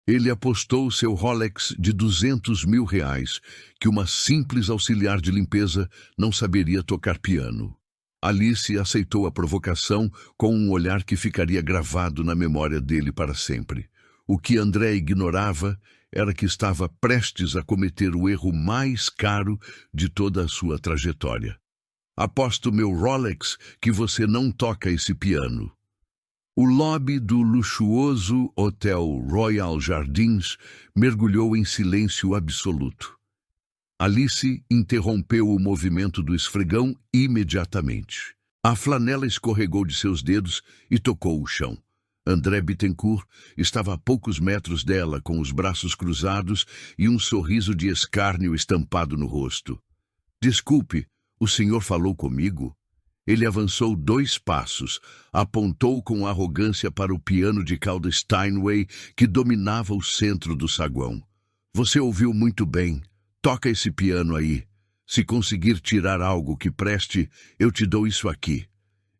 Ele apostou seu Rolex de R$ 200.000 que uma simples auxiliar de limpeza não saberia tocar piano. Alice aceitou a provocação com um olhar que ficaria gravado na memória dele para sempre. O que André ignorava era que estava prestes a cometer o erro mais caro de toda a sua trajetória. Aposto meu Rolex que você não toca esse piano. O lobby do luxuoso Hotel Royal Jardins mergulhou em silêncio absoluto. Alice interrompeu o movimento do esfregão imediatamente. A flanela escorregou de seus dedos e tocou o chão. André Bittencourt estava a poucos metros dela, com os braços cruzados e um sorriso de escárnio estampado no rosto. Desculpe, o senhor falou comigo? Ele avançou 2 passos, apontou com arrogância para o piano de cauda Steinway que dominava o centro do saguão. Você ouviu muito bem. Toca esse piano aí. Se conseguir tirar algo que preste, eu te dou isso aqui.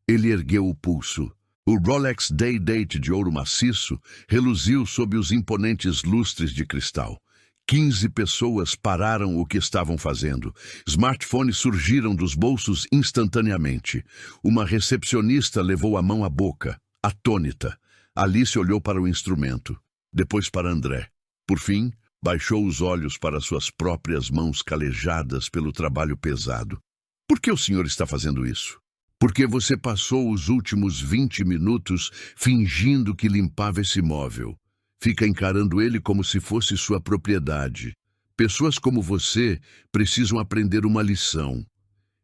Ele ergueu o pulso. O Rolex Day-Date de ouro maciço reluziu sob os imponentes lustres de cristal. 15 pessoas pararam o que estavam fazendo. Smartphones surgiram dos bolsos instantaneamente. Uma recepcionista levou a mão à boca, atônita. Alice olhou para o instrumento, depois para André. Por fim, baixou os olhos para suas próprias mãos calejadas pelo trabalho pesado. Por que o senhor está fazendo isso? Porque você passou os últimos 20 minutos fingindo que limpava esse móvel. Fica encarando ele como se fosse sua propriedade. Pessoas como você precisam aprender uma lição.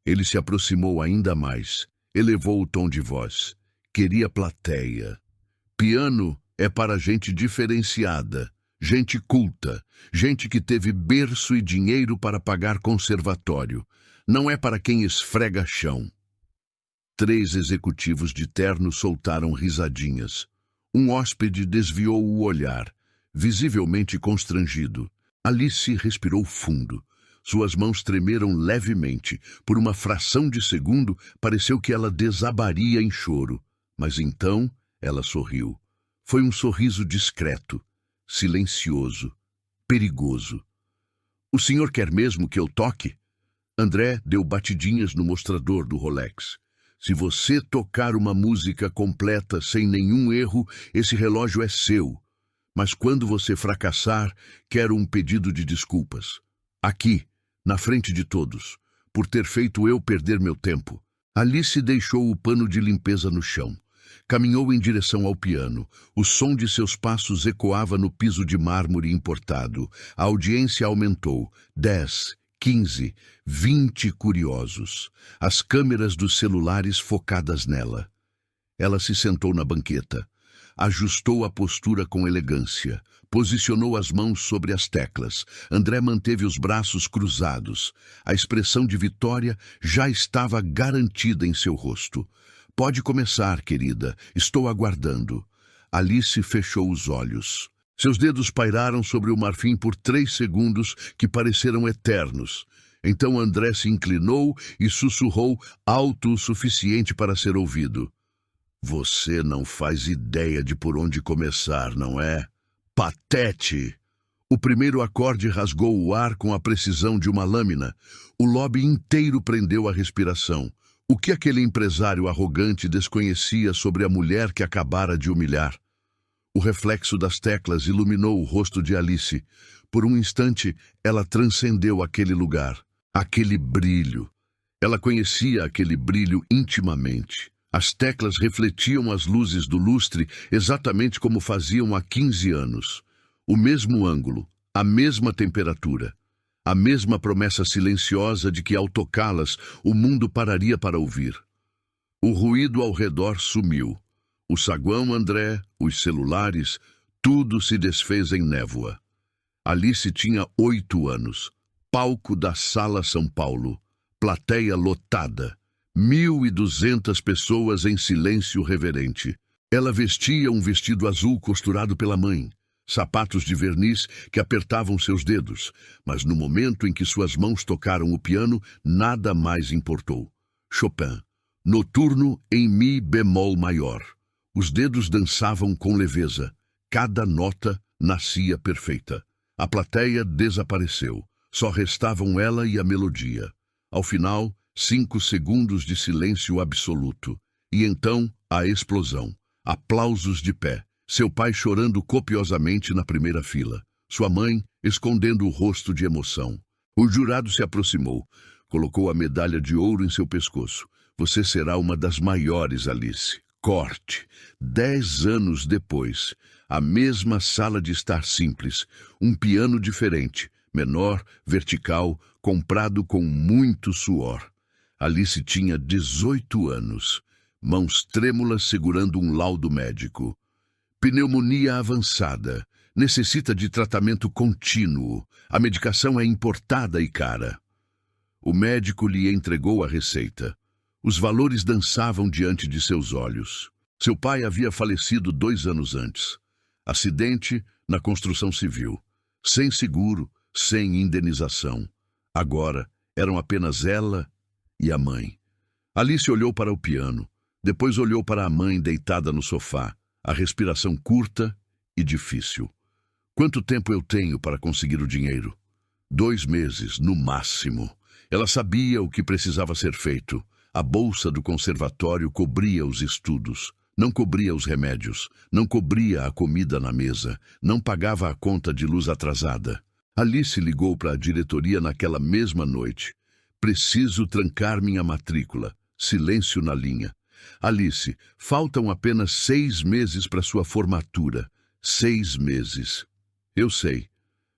Ele se aproximou ainda mais, elevou o tom de voz. Queria plateia. Piano é para gente diferenciada, gente culta, gente que teve berço e dinheiro para pagar conservatório. Não é para quem esfrega chão. 3 executivos de terno soltaram risadinhas. Um hóspede desviou o olhar, visivelmente constrangido. Alice respirou fundo. Suas mãos tremeram levemente. Por uma fração de segundo, pareceu que ela desabaria em choro. Mas então, ela sorriu. Foi um sorriso discreto, silencioso, perigoso. O senhor quer mesmo que eu toque? André deu batidinhas no mostrador do Rolex. Se você tocar uma música completa sem nenhum erro, esse relógio é seu. Mas quando você fracassar, quero um pedido de desculpas. Aqui, na frente de todos, por ter feito eu perder meu tempo. Alice deixou o pano de limpeza no chão. Caminhou em direção ao piano. O som de seus passos ecoava no piso de mármore importado. A audiência aumentou. 10, 15, 20 curiosos. As câmeras dos celulares focadas nela. Ela se sentou na banqueta. Ajustou a postura com elegância. Posicionou as mãos sobre as teclas. André manteve os braços cruzados. A expressão de vitória já estava garantida em seu rosto. Pode começar, querida. Estou aguardando. Alice fechou os olhos. Seus dedos pairaram sobre o marfim por 3 segundos que pareceram eternos. Então André se inclinou e sussurrou alto o suficiente para ser ouvido. Você não faz ideia de por onde começar, não é? Patete! O primeiro acorde rasgou o ar com a precisão de uma lâmina. O lobby inteiro prendeu a respiração. O que aquele empresário arrogante desconhecia sobre a mulher que acabara de humilhar? O reflexo das teclas iluminou o rosto de Alice. Por um instante, ela transcendeu aquele lugar, aquele brilho. Ela conhecia aquele brilho intimamente. As teclas refletiam as luzes do lustre exatamente como faziam há 15 anos. O mesmo ângulo, a mesma temperatura. A mesma promessa silenciosa de que, ao tocá-las, o mundo pararia para ouvir. O ruído ao redor sumiu. O saguão André, os celulares, tudo se desfez em névoa. Alice tinha 8 anos. Palco da Sala São Paulo. Plateia lotada. 1.200 pessoas em silêncio reverente. Ela vestia um vestido azul costurado pela mãe. Sapatos de verniz que apertavam seus dedos, mas no momento em que suas mãos tocaram o piano, nada mais importou. Chopin, Noturno em Mi bemol maior. Os dedos dançavam com leveza, cada nota nascia perfeita. A plateia desapareceu. Só restavam ela e a melodia. Ao final, 5 segundos de silêncio absoluto. E então, a explosão. Aplausos de pé. Seu pai chorando copiosamente na primeira fila. Sua mãe escondendo o rosto de emoção. O jurado se aproximou. Colocou a medalha de ouro em seu pescoço. Você será uma das maiores, Alice. Corte. 10 anos depois. A mesma sala de estar simples. Um piano diferente. Menor, vertical, comprado com muito suor. Alice tinha 18 anos. Mãos trêmulas segurando um laudo médico. Pneumonia avançada. Necessita de tratamento contínuo. A medicação é importada e cara. O médico lhe entregou a receita. Os valores dançavam diante de seus olhos. Seu pai havia falecido 2 anos antes. Acidente na construção civil. Sem seguro, sem indenização. Agora eram apenas ela e a mãe. Alice olhou para o piano. Depois olhou para a mãe deitada no sofá. A respiração curta e difícil. Quanto tempo eu tenho para conseguir o dinheiro? 2 meses, no máximo. Ela sabia o que precisava ser feito. A bolsa do conservatório cobria os estudos. Não cobria os remédios. Não cobria a comida na mesa. Não pagava a conta de luz atrasada. Alice ligou para a diretoria naquela mesma noite. Preciso trancar minha matrícula. Silêncio na linha. Alice, faltam apenas 6 meses para sua formatura. 6 meses. Eu sei.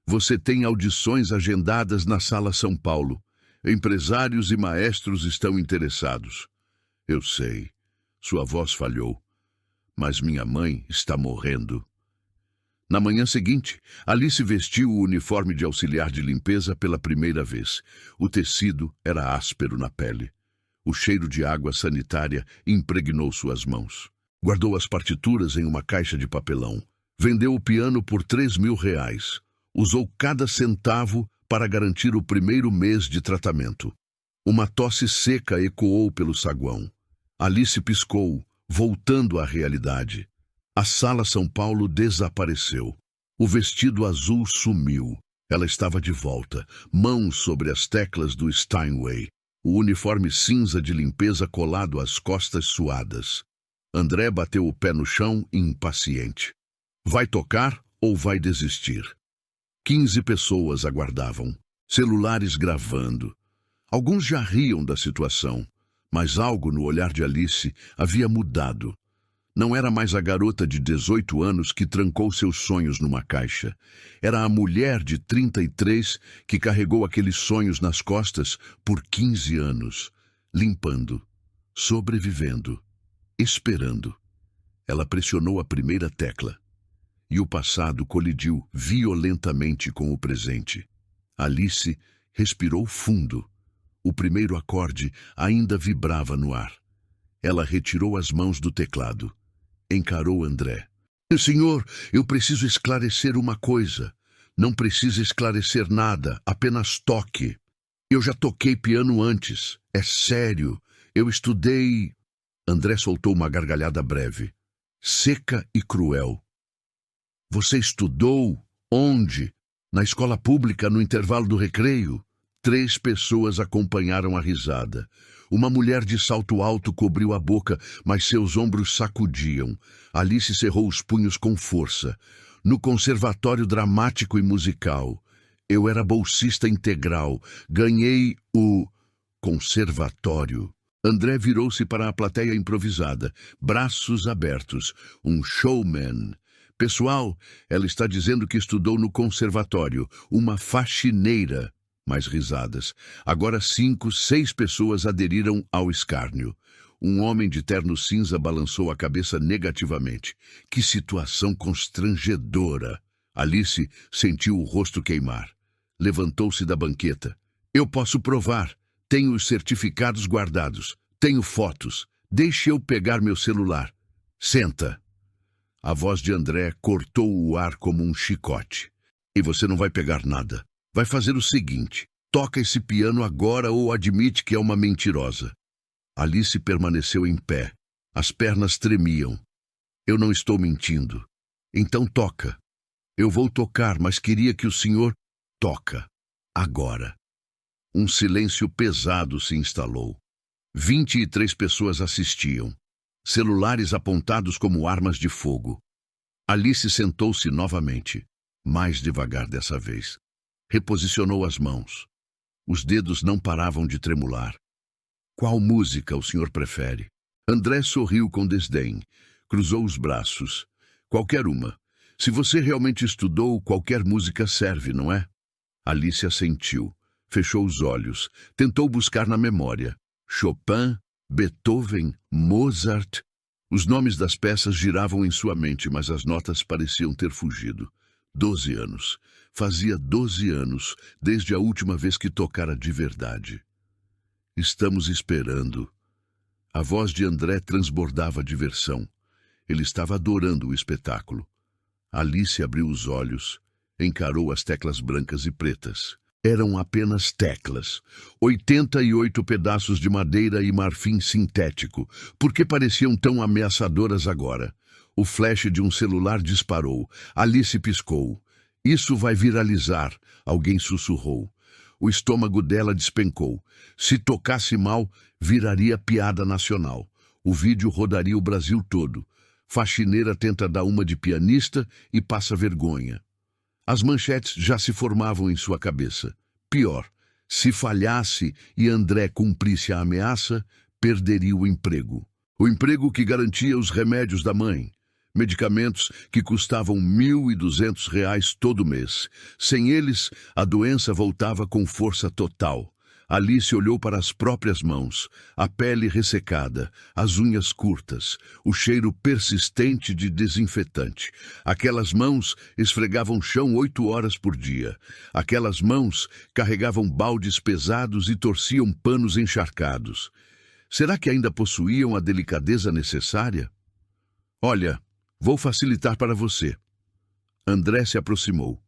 Você tem audições agendadas na Sala São Paulo. Empresários e maestros estão interessados. Eu sei. Sua voz falhou. Mas minha mãe está morrendo. Na manhã seguinte, Alice vestiu o uniforme de auxiliar de limpeza pela primeira vez. O tecido era áspero na pele. O cheiro de água sanitária impregnou suas mãos. Guardou as partituras em uma caixa de papelão. Vendeu o piano por R$3.000. Usou cada centavo para garantir o primeiro mês de tratamento. Uma tosse seca ecoou pelo saguão. Alice piscou, voltando à realidade. A Sala São Paulo desapareceu. O vestido azul sumiu. Ela estava de volta, mãos sobre as teclas do Steinway. O uniforme cinza de limpeza colado às costas suadas. André bateu o pé no chão, impaciente. Vai tocar ou vai desistir? 15 pessoas aguardavam, celulares gravando. Alguns já riam da situação, mas algo no olhar de Alice havia mudado. Não era mais a garota de 18 anos que trancou seus sonhos numa caixa. Era a mulher de 33 que carregou aqueles sonhos nas costas por 15 anos, limpando, sobrevivendo, esperando. Ela pressionou a primeira tecla. E o passado colidiu violentamente com o presente. Alice respirou fundo. O primeiro acorde ainda vibrava no ar. Ela retirou as mãos do teclado. Encarou André. Senhor, eu preciso esclarecer uma coisa. Não precisa esclarecer nada, apenas toque. Eu já toquei piano antes. É sério. Eu estudei... André soltou uma gargalhada breve. Seca e cruel. Você estudou? Onde? Na escola pública, no intervalo do recreio? 3 pessoas acompanharam a risada. Uma mulher de salto alto cobriu a boca, mas seus ombros sacudiam. Alice cerrou os punhos com força. No Conservatório Dramático e Musical. Eu era bolsista integral. Ganhei o conservatório. André virou-se para a plateia improvisada, braços abertos. Um showman. Pessoal, ela está dizendo que estudou no conservatório. Uma faxineira. Mais risadas. Agora 5, 6 pessoas aderiram ao escárnio. Um homem de terno cinza balançou a cabeça negativamente. Que situação constrangedora. Alice sentiu o rosto queimar. Levantou-se da banqueta. Eu posso provar. Tenho os certificados guardados. Tenho fotos. Deixe eu pegar meu celular. Senta. A voz de André cortou o ar como um chicote. E você não vai pegar nada. Vai fazer o seguinte, toca esse piano agora ou admite que é uma mentirosa. Alice permaneceu em pé. As pernas tremiam. Eu não estou mentindo. Então toca. Eu vou tocar, mas queria que o senhor toca. Agora. Um silêncio pesado se instalou. 23 pessoas assistiam, celulares apontados como armas de fogo. Alice sentou-se novamente, mais devagar dessa vez. Reposicionou as mãos. Os dedos não paravam de tremular. Qual música o senhor prefere? André sorriu com desdém. Cruzou os braços. Qualquer uma. Se você realmente estudou, qualquer música serve, não é? Alice assentiu. Fechou os olhos. Tentou buscar na memória. Chopin, Beethoven, Mozart. Os nomes das peças giravam em sua mente, mas as notas pareciam ter fugido. 12 anos. Fazia 12 anos, desde a última vez que tocara de verdade. Estamos esperando. A voz de André transbordava diversão. Ele estava adorando o espetáculo. Alice abriu os olhos, encarou as teclas brancas e pretas. Eram apenas teclas. 88 pedaços de madeira e marfim sintético. Por que pareciam tão ameaçadoras agora? O flash de um celular disparou. Alice piscou. Isso vai viralizar, alguém sussurrou. O estômago dela despencou. Se tocasse mal, viraria piada nacional. O vídeo rodaria o Brasil todo. Faxineira tenta dar uma de pianista e passa vergonha. As manchetes já se formavam em sua cabeça. Pior, se falhasse e André cumprisse a ameaça, perderia o emprego. O emprego que garantia os remédios da mãe. Medicamentos que custavam R$ 1.200 todo mês. Sem eles, a doença voltava com força total. Alice olhou para as próprias mãos, a pele ressecada, as unhas curtas, o cheiro persistente de desinfetante. Aquelas mãos esfregavam chão 8 horas por dia. Aquelas mãos carregavam baldes pesados e torciam panos encharcados. Será que ainda possuíam a delicadeza necessária? Olha, vou facilitar para você. André se aproximou.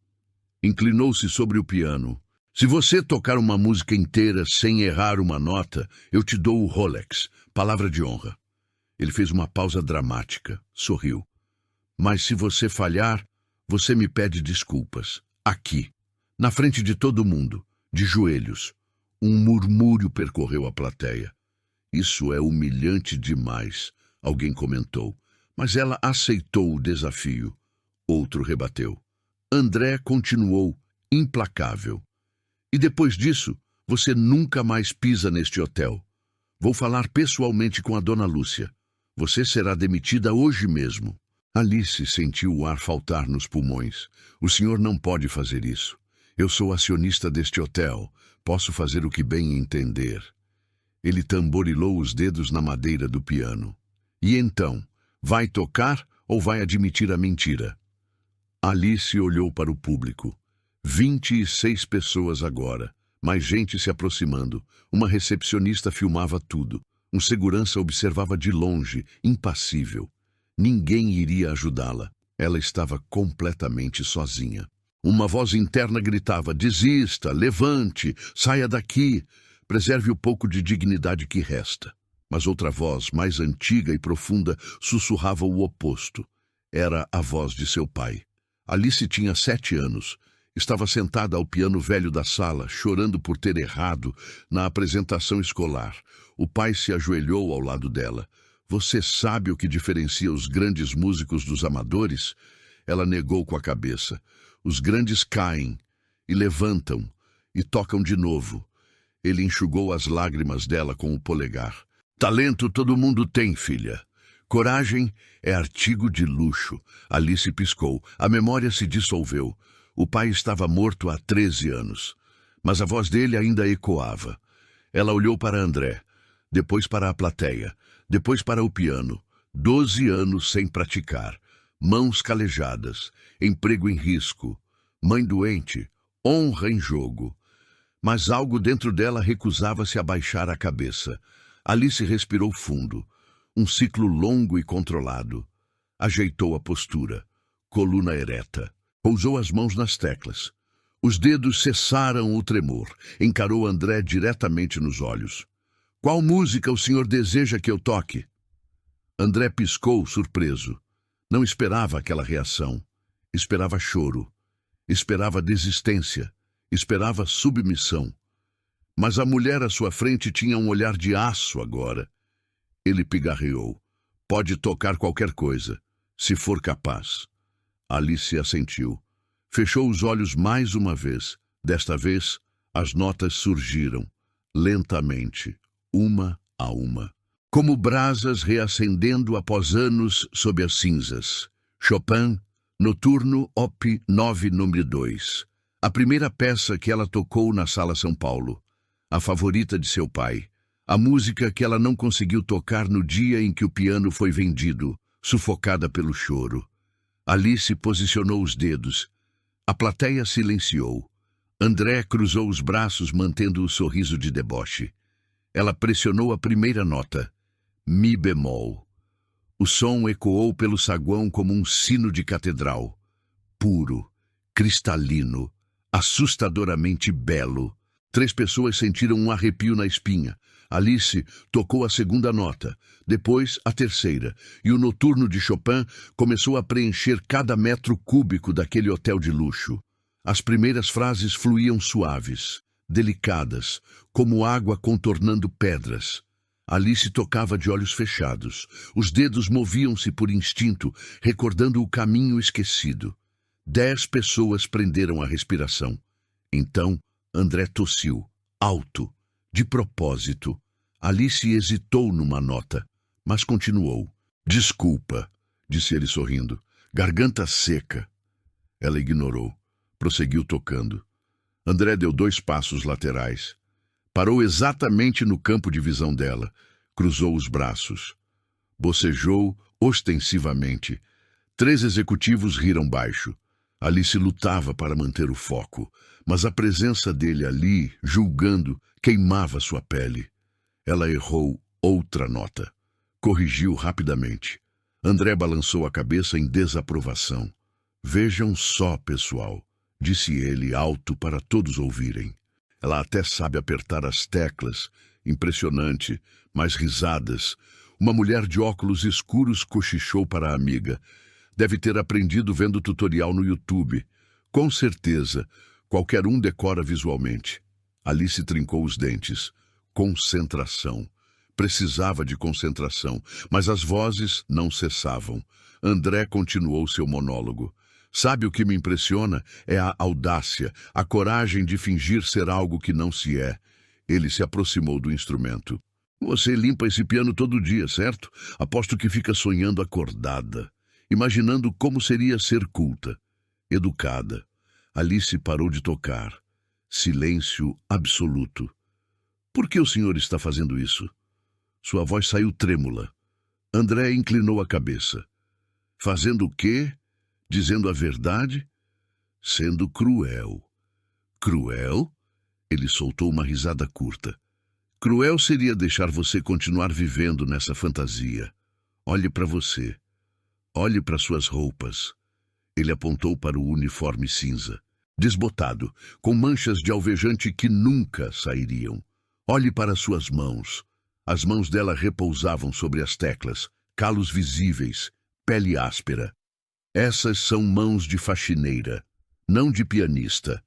Inclinou-se sobre o piano. Se você tocar uma música inteira sem errar uma nota, eu te dou o Rolex, palavra de honra. Ele fez uma pausa dramática, sorriu. Mas se você falhar, você me pede desculpas. Aqui, na frente de todo mundo, de joelhos. Um murmúrio percorreu a plateia. Isso é humilhante demais, alguém comentou. Mas ela aceitou o desafio. Outro rebateu. André continuou, implacável. E depois disso, você nunca mais pisa neste hotel. Vou falar pessoalmente com a dona Lúcia. Você será demitida hoje mesmo. Alice sentiu o ar faltar nos pulmões. O senhor não pode fazer isso. Eu sou acionista deste hotel. Posso fazer o que bem entender. Ele tamborilou os dedos na madeira do piano. E então, vai tocar ou vai admitir a mentira? Alice olhou para o público. 26 pessoas agora, mais gente se aproximando. Uma recepcionista filmava tudo. Um segurança observava de longe, impassível. Ninguém iria ajudá-la. Ela estava completamente sozinha. Uma voz interna gritava: desista, levante, saia daqui, preserve o pouco de dignidade que resta. Mas outra voz, mais antiga e profunda, sussurrava o oposto. Era a voz de seu pai. Alice tinha 7 anos. Estava sentada ao piano velho da sala, chorando por ter errado na apresentação escolar. O pai se ajoelhou ao lado dela. Você sabe o que diferencia os grandes músicos dos amadores? Ela negou com a cabeça. Os grandes caem e levantam e tocam de novo. Ele enxugou as lágrimas dela com o polegar. Talento todo mundo tem, filha. Coragem é artigo de luxo. Alice piscou. A memória se dissolveu. O pai estava morto há 13 anos, mas a voz dele ainda ecoava. Ela olhou para André, depois para a plateia, depois para o piano. 12 anos sem praticar, mãos calejadas, emprego em risco, mãe doente, honra em jogo. Mas algo dentro dela recusava-se a baixar a cabeça. Alice respirou fundo, um ciclo longo e controlado. Ajeitou a postura, coluna ereta. Pousou as mãos nas teclas. Os dedos cessaram o tremor. Encarou André diretamente nos olhos. Qual música o senhor deseja que eu toque? André piscou, surpreso. Não esperava aquela reação. Esperava choro, esperava desistência, esperava submissão. Mas a mulher à sua frente tinha um olhar de aço agora. Ele pigarreou. Pode tocar qualquer coisa, se for capaz. Alice assentiu. Fechou os olhos mais uma vez. Desta vez, as notas surgiram, lentamente, uma a uma, como brasas reacendendo após anos sob as cinzas. Chopin, Noturno Op. 9, número 2. A primeira peça que ela tocou na Sala São Paulo. A favorita de seu pai. A música que ela não conseguiu tocar no dia em que o piano foi vendido, sufocada pelo choro. Alice posicionou os dedos. A plateia silenciou. André cruzou os braços, mantendo o sorriso de deboche. Ela pressionou a primeira nota. Mi bemol. O som ecoou pelo saguão como um sino de catedral. Puro, cristalino, assustadoramente belo. 3 pessoas sentiram um arrepio na espinha. Alice tocou a segunda nota, depois a terceira, e o Noturno de Chopin começou a preencher cada metro cúbico daquele hotel de luxo. As primeiras frases fluíam suaves, delicadas, como água contornando pedras. Alice tocava de olhos fechados. Os dedos moviam-se por instinto, recordando o caminho esquecido. 10 pessoas prenderam a respiração. Então, André tossiu, alto, de propósito. Alice hesitou numa nota, mas continuou. Desculpa, disse ele sorrindo. Garganta seca. Ela ignorou. Prosseguiu tocando. André deu 2 passos laterais. Parou exatamente no campo de visão dela. Cruzou os braços. Bocejou ostensivamente. 3 executivos riram baixo. Alice lutava para manter o foco, mas a presença dele ali, julgando, queimava sua pele. Ela errou outra nota. Corrigiu rapidamente. André balançou a cabeça em desaprovação. Vejam só, pessoal, disse ele alto para todos ouvirem. Ela até sabe apertar as teclas. Impressionante, mas risadas. Uma mulher de óculos escuros cochichou para a amiga. Deve ter aprendido vendo tutorial no YouTube. Com certeza, qualquer um decora visualmente. Alice trincou os dentes. Concentração. Precisava de concentração, mas as vozes não cessavam. André continuou seu monólogo. Sabe o que me impressiona? É a audácia, a coragem de fingir ser algo que não se é. Ele se aproximou do instrumento. Você limpa esse piano todo dia, certo? Aposto que fica sonhando acordada, imaginando como seria ser culta, educada. Alice parou de tocar. Silêncio absoluto. Por que o senhor está fazendo isso? Sua voz saiu trêmula. André inclinou a cabeça. Fazendo o quê? Dizendo a verdade? Sendo cruel. Cruel? Ele soltou uma risada curta. Cruel seria deixar você continuar vivendo nessa fantasia. Olhe para você. Olhe para suas roupas. Ele apontou para o uniforme cinza, desbotado, com manchas de alvejante que nunca sairiam. Olhe para suas mãos. As mãos dela repousavam sobre as teclas, calos visíveis, pele áspera. Essas são mãos de faxineira, não de pianista.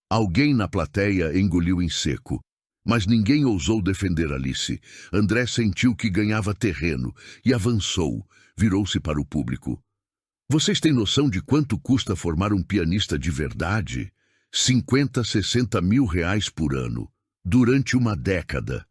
Alguém na plateia engoliu em seco, mas ninguém ousou defender Alice. André sentiu que ganhava terreno e avançou, virou-se para o público. Vocês têm noção de quanto custa formar um pianista de verdade? 50, 60 mil reais por ano, durante uma década.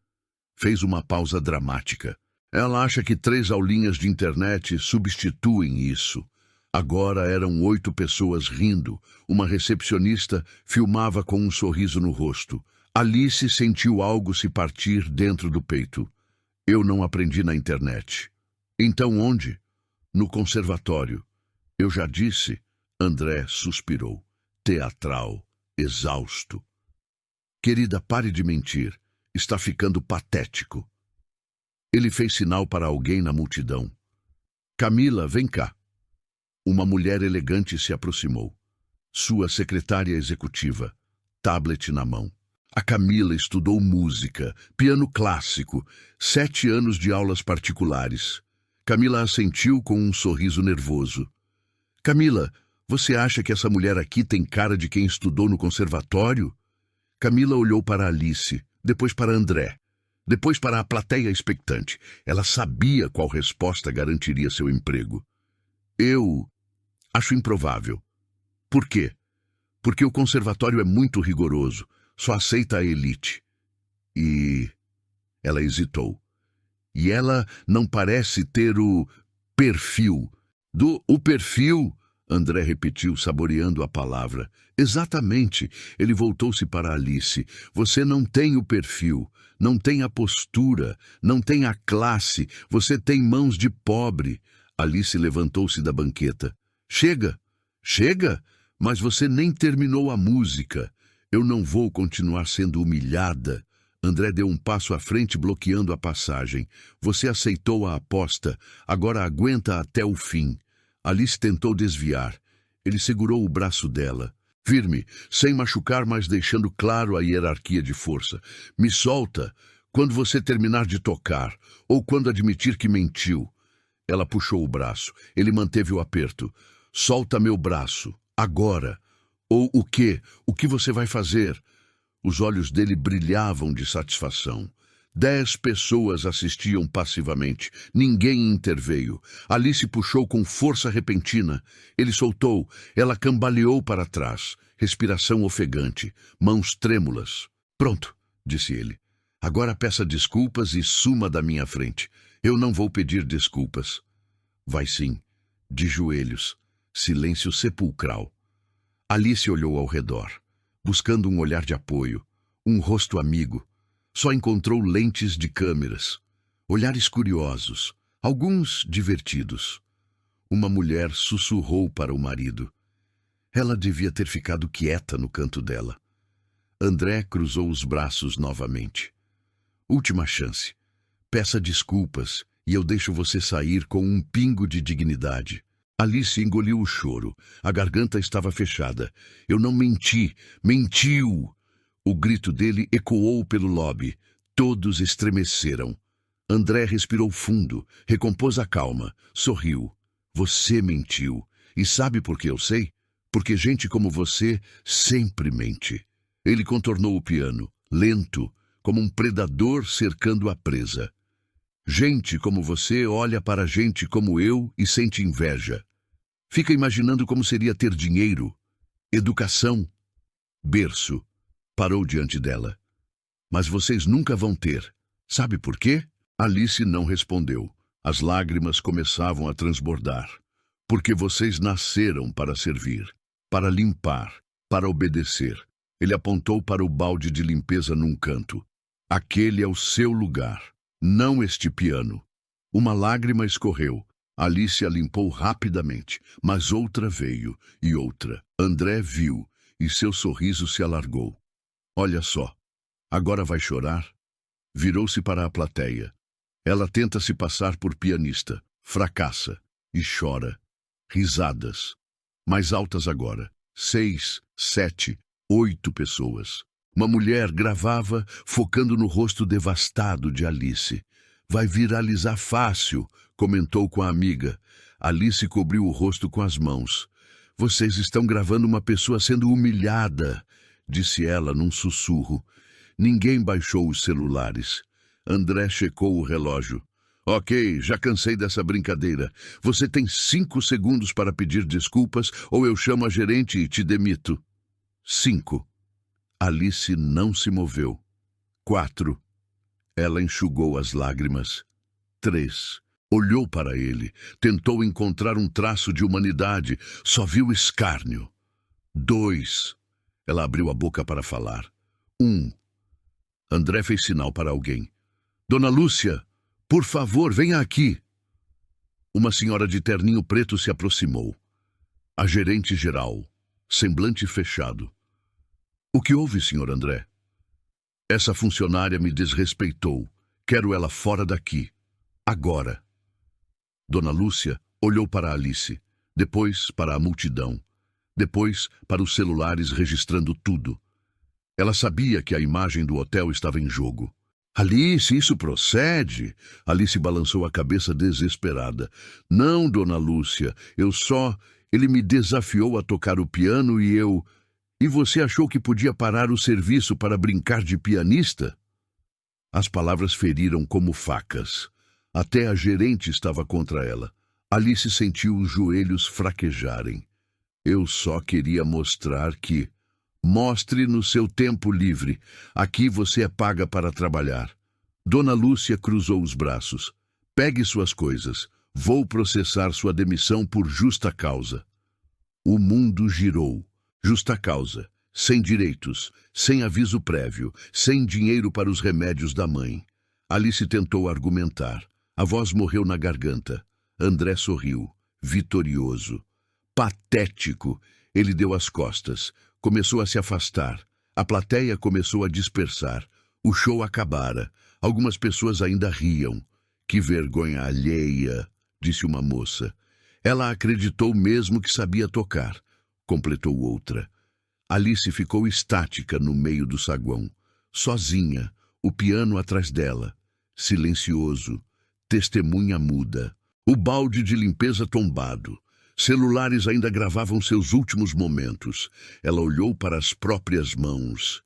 Fez uma pausa dramática. Ela acha que 3 aulinhas de internet substituem isso. Agora eram 8 pessoas rindo. Uma recepcionista filmava com um sorriso no rosto. Alice sentiu algo se partir dentro do peito. Eu não aprendi na internet. Então onde? No conservatório. Eu já disse. André suspirou. Teatral, exausto. Querida, pare de mentir. Está ficando patético. Ele fez sinal para alguém na multidão. Camila, vem cá. Uma mulher elegante se aproximou. Sua secretária executiva, tablet na mão. A Camila estudou música, piano clássico, 7 anos de aulas particulares. Camila assentiu com um sorriso nervoso. Camila, Você acha que essa mulher aqui tem cara de quem estudou no conservatório? Camila olhou para Alice, depois para André, depois para a plateia expectante. Ela sabia qual resposta garantiria seu emprego. Eu acho improvável. Por quê? Porque o conservatório é muito rigoroso, só aceita a elite. E ela hesitou. E ela não parece ter o perfil. O perfil, André repetiu, saboreando a palavra. Exatamente. Ele voltou-se para Alice. Você não tem o perfil, não tem a postura, não tem a classe, você tem mãos de pobre. Alice levantou-se da banqueta. Chega, chega, mas você nem terminou a música. Eu não vou continuar sendo humilhada. André deu um passo à frente, bloqueando a passagem. Você aceitou a aposta, agora aguenta até o fim. Alice tentou desviar. Ele segurou o braço dela. Firme, sem machucar, mas deixando claro a hierarquia de força. Me solta quando você terminar de tocar, ou quando admitir que mentiu. Ela puxou o braço. Ele manteve o aperto. Solta meu braço, agora. Ou o quê? O que você vai fazer? Os olhos dele brilhavam de satisfação. 10 pessoas assistiam passivamente. Ninguém interveio. Alice puxou com força repentina. Ele soltou. Ela cambaleou para trás. Respiração ofegante. Mãos trêmulas. Pronto, disse ele. Agora peça desculpas e suma da minha frente. Eu não vou pedir desculpas. Vai sim. De joelhos. Silêncio sepulcral. Alice olhou ao redor, buscando um olhar de apoio, um rosto amigo. Só encontrou lentes de câmeras, olhares curiosos, alguns divertidos. Uma mulher sussurrou para o marido. Ela devia ter ficado quieta no canto dela. André cruzou os braços novamente. Última chance. Peça desculpas e eu deixo você sair com um pingo de dignidade. Alice engoliu o choro. A garganta estava fechada. Eu não menti. Mentiu! O grito dele ecoou pelo lobby. Todos estremeceram. André respirou fundo, recompôs a calma, sorriu. Você mentiu. E sabe por que eu sei? Porque gente como você sempre mente. Ele contornou o piano, lento, como um predador cercando a presa. Gente como você olha para gente como eu e sente inveja. Fica imaginando como seria ter dinheiro, educação, berço. Parou diante dela. Mas vocês nunca vão ter. Sabe por quê? Alice não respondeu. As lágrimas começavam a transbordar. Porque vocês nasceram para servir, para limpar, para obedecer. Ele apontou para o balde de limpeza num canto. Aquele é o seu lugar, não este piano. Uma lágrima escorreu. Alice a limpou rapidamente, mas outra veio, e outra. André viu, e seu sorriso se alargou. Olha só, agora vai chorar? Virou-se para a plateia. Ela tenta se passar por pianista, fracassa, e chora. Risadas. Mais altas agora. 6, 7, 8 pessoas. Uma mulher gravava, focando no rosto devastado de Alice. Vai viralizar fácil, comentou com a amiga. Alice cobriu o rosto com as mãos. Vocês estão gravando uma pessoa sendo humilhada, disse ela num sussurro. Ninguém baixou os celulares. André checou o relógio. Ok, já cansei dessa brincadeira. Você tem 5 segundos para pedir desculpas ou eu chamo a gerente e te demito. 5. Alice não se moveu. 4. Ela enxugou as lágrimas. 3. Olhou para ele, tentou encontrar um traço de humanidade, só viu escárnio. 2. Ela abriu a boca para falar. 1. André fez sinal para alguém. Dona Lúcia, por favor, venha aqui. Uma senhora de terninho preto se aproximou. A gerente geral, semblante fechado. O que houve, senhor André? Essa funcionária me desrespeitou. Quero ela fora daqui. Agora. Dona Lúcia olhou para Alice, depois para a multidão, depois para os celulares registrando tudo. Ela sabia que a imagem do hotel estava em jogo. Alice, isso procede? Alice balançou a cabeça desesperada. Não, dona Lúcia, eu só Ele me desafiou a tocar o piano e eu... E você achou que podia parar o serviço para brincar de pianista? As palavras feriram como facas. Até a gerente estava contra ela. Alice sentiu os joelhos fraquejarem. Eu só queria mostrar que... Mostre no seu tempo livre. Aqui você é paga para trabalhar. Dona Lúcia cruzou os braços. Pegue suas coisas. Vou processar sua demissão por justa causa. O mundo girou. Justa causa. Sem direitos, sem aviso prévio, sem dinheiro para os remédios da mãe. Alice tentou argumentar. A voz morreu na garganta. André sorriu, vitorioso. Patético. Ele deu as costas. Começou a se afastar. A plateia começou a dispersar. O show acabara. Algumas pessoas ainda riam. Que vergonha alheia, disse uma moça. Ela acreditou mesmo que sabia tocar, completou outra. Alice ficou estática no meio do saguão, sozinha, o piano atrás dela, silencioso, testemunha muda, o balde de limpeza tombado. Celulares ainda gravavam seus últimos momentos. Ela olhou para as próprias mãos,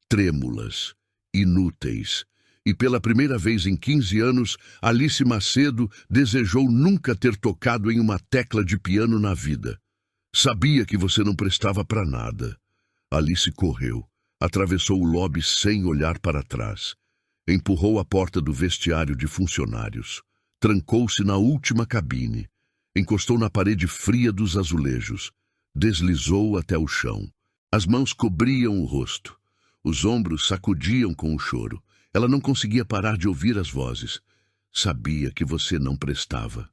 trêmulas, inúteis. E pela primeira vez em 15 anos, Alice Macedo desejou nunca ter tocado em uma tecla de piano na vida. Sabia que você não prestava para nada. Alice correu, atravessou o lobby sem olhar para trás. Empurrou a porta do vestiário de funcionários. Trancou-se na última cabine. Encostou na parede fria dos azulejos. Deslizou até o chão. As mãos cobriam o rosto. Os ombros sacudiam com o choro. Ela não conseguia parar de ouvir as vozes. Sabia que você não prestava.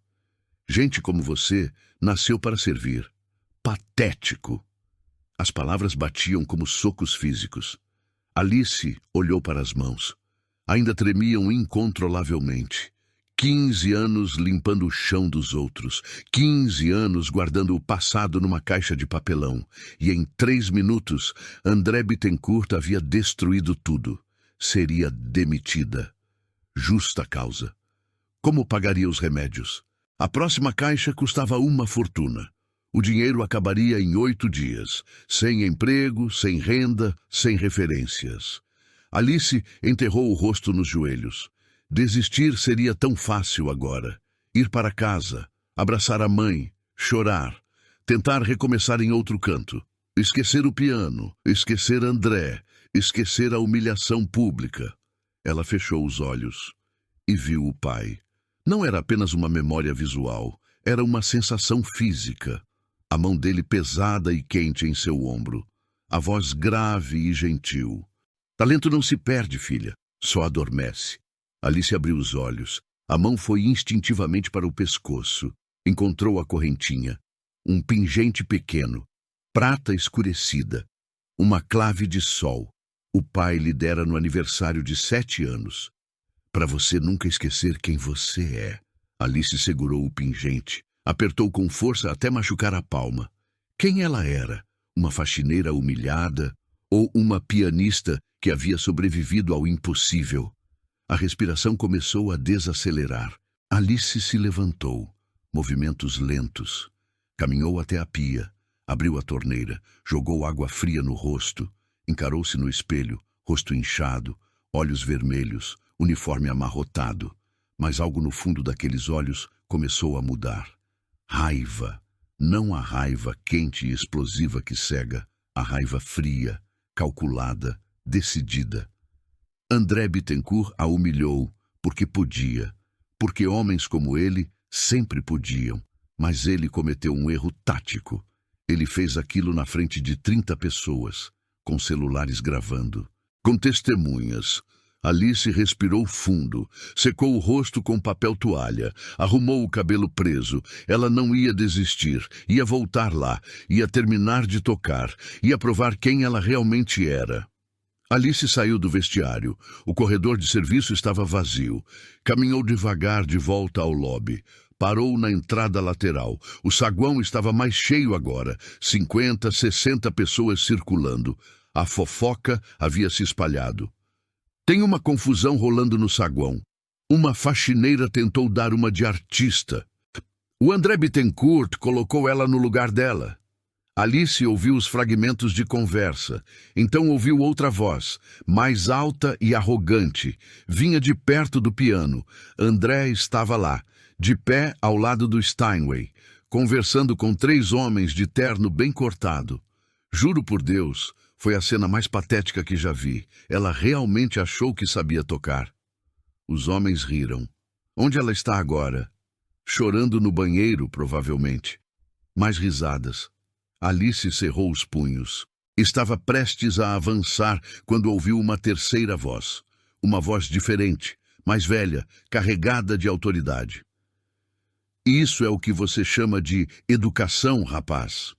Gente como você nasceu para servir. Patético. As palavras batiam como socos físicos. Alice olhou para as mãos. Ainda tremiam incontrolavelmente. 15 anos limpando o chão dos outros. 15 anos guardando o passado numa caixa de papelão. E em 3 minutos, André Bittencourt havia destruído tudo. Seria demitida. Justa causa. Como pagaria os remédios? A próxima caixa custava uma fortuna. O dinheiro acabaria em 8 dias. Sem emprego, sem renda, sem referências. Alice enterrou o rosto nos joelhos. Desistir seria tão fácil agora. Ir para casa, abraçar a mãe, chorar, tentar recomeçar em outro canto. Esquecer o piano, esquecer André, esquecer a humilhação pública. Ela fechou os olhos e viu o pai. Não era apenas uma memória visual, era uma sensação física. A mão dele pesada e quente em seu ombro. A voz grave e gentil. Talento não se perde, filha, só adormece. Alice abriu os olhos. A mão foi instintivamente para o pescoço. Encontrou a correntinha. Um pingente pequeno. Prata escurecida. Uma clave de sol. O pai lhe dera no aniversário de 7 anos. Para você nunca esquecer quem você é. Alice segurou o pingente. Apertou com força até machucar a palma. Quem ela era? Uma faxineira humilhada? Ou uma pianista que havia sobrevivido ao impossível? A respiração começou a desacelerar. Alice se levantou. Movimentos lentos. Caminhou até a pia. Abriu a torneira. Jogou água fria no rosto. Encarou-se no espelho. Rosto inchado. Olhos vermelhos. Uniforme amarrotado. Mas algo no fundo daqueles olhos começou a mudar. Raiva. Não a raiva quente e explosiva que cega. A raiva fria, calculada, decidida. André Bittencourt a humilhou, porque podia, porque homens como ele sempre podiam, mas ele cometeu um erro tático. Ele fez aquilo na frente de 30 pessoas, com celulares gravando, com testemunhas. Alice respirou fundo, secou o rosto com papel toalha, arrumou o cabelo preso. Ela não ia desistir, ia voltar lá, ia terminar de tocar, ia provar quem ela realmente era. Alice saiu do vestiário. O corredor de serviço estava vazio. Caminhou devagar de volta ao lobby. Parou na entrada lateral. O saguão estava mais cheio agora. 50, 60 pessoas circulando. A fofoca havia se espalhado. Tem uma confusão rolando no saguão. Uma faxineira tentou dar uma de artista. O André Bittencourt colocou ela no lugar dela. Alice ouviu os fragmentos de conversa. Então ouviu outra voz, mais alta e arrogante. Vinha de perto do piano. André estava lá, de pé ao lado do Steinway, conversando com 3 homens de terno bem cortado. Juro por Deus, foi a cena mais patética que já vi. Ela realmente achou que sabia tocar. Os homens riram. Onde ela está agora? Chorando no banheiro, provavelmente. Mais risadas. Alice cerrou os punhos. Estava prestes a avançar quando ouviu uma terceira voz. Uma voz diferente, mais velha, carregada de autoridade. Isso é o que você chama de educação, rapaz.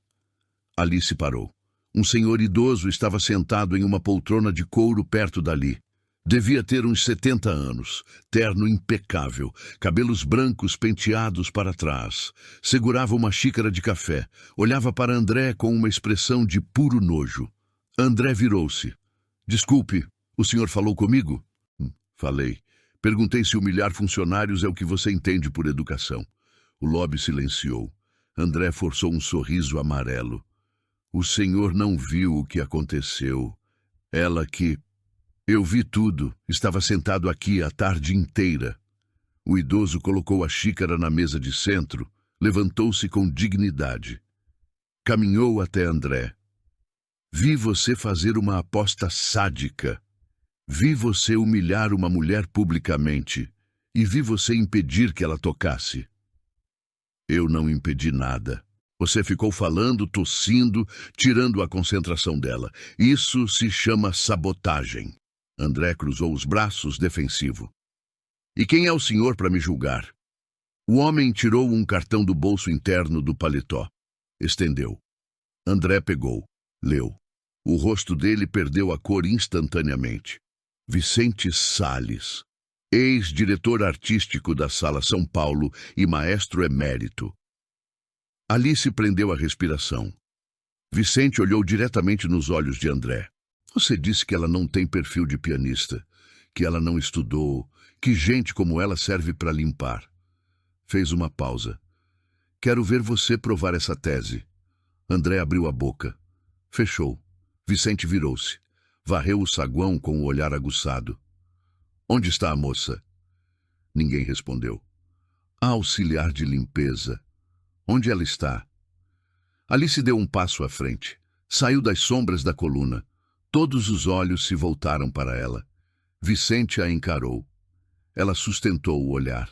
Alice parou. Um senhor idoso estava sentado em uma poltrona de couro perto dali. Devia ter uns 70 anos, terno impecável, cabelos brancos penteados para trás. Segurava uma xícara de café, olhava para André com uma expressão de puro nojo. André virou-se. Desculpe, o senhor falou comigo? Falei. Perguntei se humilhar funcionários é o que você entende por educação. O lobby silenciou. André forçou um sorriso amarelo. O senhor não viu o que aconteceu. Ela que... Eu vi tudo. Estava sentado aqui a tarde inteira. O idoso colocou a xícara na mesa de centro, levantou-se com dignidade. Caminhou até André. Vi você fazer uma aposta sádica. Vi você humilhar uma mulher publicamente. E vi você impedir que ela tocasse. Eu não impedi nada. Você ficou falando, tossindo, tirando a concentração dela. Isso se chama sabotagem. André cruzou os braços, defensivo. E quem é o senhor para me julgar? O homem tirou um cartão do bolso interno do paletó. Estendeu. André pegou. Leu. O rosto dele perdeu a cor instantaneamente. Vicente Salles, ex-diretor artístico da Sala São Paulo e maestro emérito. Alice prendeu a respiração. Vicente olhou diretamente nos olhos de André. Você disse que ela não tem perfil de pianista, que ela não estudou, que gente como ela serve para limpar. Fez uma pausa. Quero ver você provar essa tese. André abriu a boca. Fechou. Vicente virou-se. Varreu o saguão com o olhar aguçado. Onde está a moça? Ninguém respondeu. A auxiliar de limpeza. Onde ela está? Alice deu um passo à frente. Saiu das sombras da coluna. Todos os olhos se voltaram para ela. Vicente a encarou. Ela sustentou o olhar.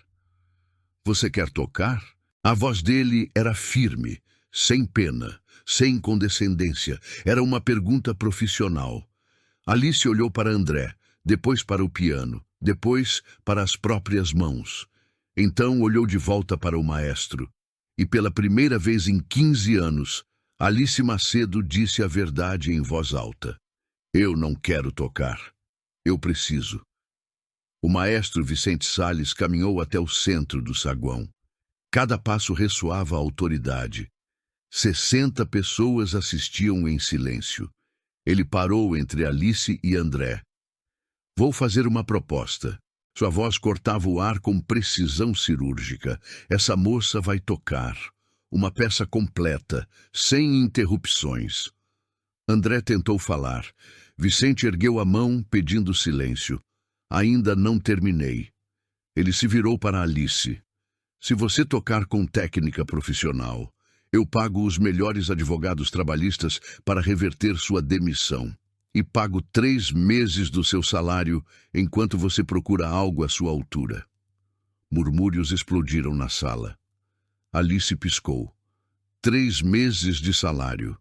Você quer tocar? A voz dele era firme, sem pena, sem condescendência. Era uma pergunta profissional. Alice olhou para André, depois para o piano, depois para as próprias mãos. Então olhou de volta para o maestro. E pela primeira vez em 15 anos, Alice Macedo disse a verdade em voz alta. Eu não quero tocar. Eu preciso. O maestro Vicente Salles caminhou até o centro do saguão. Cada passo ressoava a autoridade. 60 pessoas assistiam em silêncio. Ele parou entre Alice e André. Vou fazer uma proposta. Sua voz cortava o ar com precisão cirúrgica. Essa moça vai tocar. Uma peça completa, sem interrupções. André tentou falar. Vicente ergueu a mão, pedindo silêncio. Ainda não terminei. Ele se virou para Alice. Se você tocar com técnica profissional, eu pago os melhores advogados trabalhistas para reverter sua demissão. E pago 3 meses do seu salário enquanto você procura algo à sua altura. Murmúrios explodiram na sala. Alice piscou. 3 meses de salário.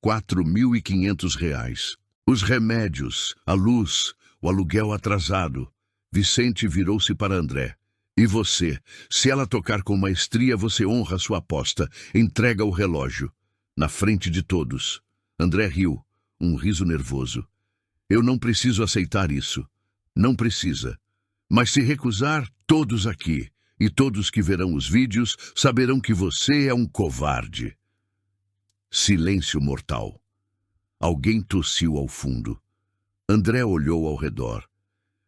R$ 4.500. Os remédios, a luz, o aluguel atrasado. Vicente virou-se para André. E você, se ela tocar com maestria, você honra sua aposta, entrega o relógio. Na frente de todos. André riu, um riso nervoso. Eu não preciso aceitar isso. Não precisa. Mas se recusar, todos aqui, e todos que verão os vídeos, saberão que você é um covarde. Silêncio mortal. Alguém tossiu ao fundo. André olhou ao redor.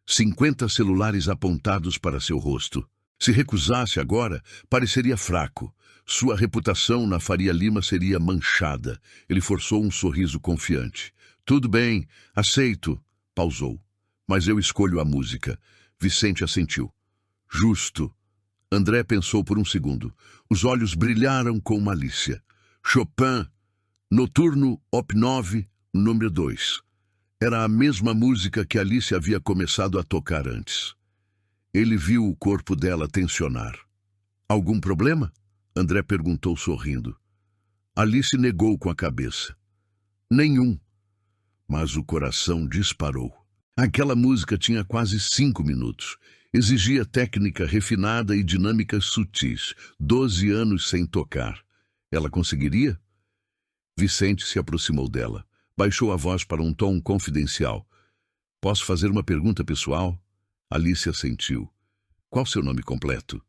50 celulares apontados para seu rosto. Se recusasse agora, pareceria fraco. Sua reputação na Faria Lima seria manchada. Ele forçou um sorriso confiante. Tudo bem, aceito. Pausou. Mas eu escolho a música. Vicente assentiu. Justo. André pensou por um segundo. Os olhos brilharam com malícia. Chopin, Noturno Op 9, número 2. Era a mesma música que Alice havia começado a tocar antes. Ele viu o corpo dela tensionar. Algum problema? André perguntou sorrindo. Alice negou com a cabeça. Nenhum. Mas o coração disparou. Aquela música tinha quase 5 minutos. Exigia técnica refinada e dinâmicas sutis. 12 anos sem tocar. Ela conseguiria? Vicente se aproximou dela. Baixou a voz para um tom confidencial. Posso fazer uma pergunta pessoal? Alice assentiu. Qual seu nome completo?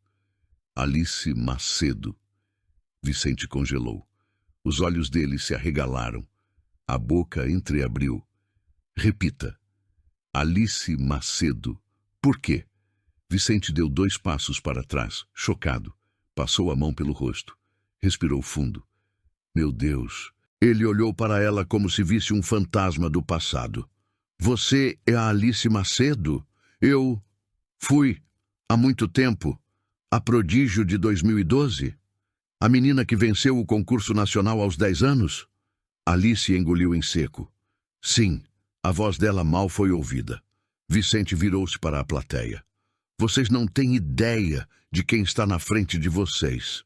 Alice Macedo. Vicente congelou. Os olhos dele se arregalaram. A boca entreabriu. Repita. Alice Macedo. Por quê? Vicente deu 2 passos para trás, chocado. Passou a mão pelo rosto. Respirou fundo. Meu Deus! Ele olhou para ela como se visse um fantasma do passado. Você é a Alice Macedo? Eu fui, há muito tempo, a prodígio de 2012? A menina que venceu o concurso nacional aos 10 anos? Alice engoliu em seco. Sim, a voz dela mal foi ouvida. Vicente virou-se para a plateia. Vocês não têm ideia de quem está na frente de vocês.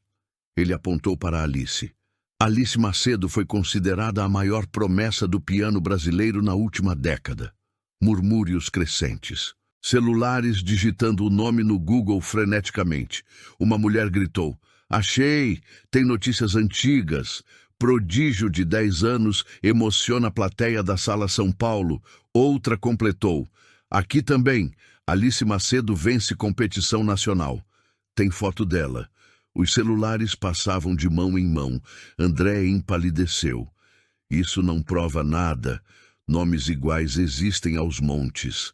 Ele apontou para Alice. Alice Macedo foi considerada a maior promessa do piano brasileiro na última década. Murmúrios crescentes. Celulares digitando o nome no Google freneticamente. Uma mulher gritou. Achei! Tem notícias antigas. Prodígio de 10 anos emociona a plateia da Sala São Paulo. Outra completou. Aqui também. Alice Macedo vence competição nacional. Tem foto dela. Os celulares passavam de mão em mão. André empalideceu. Isso não prova nada. Nomes iguais existem aos montes.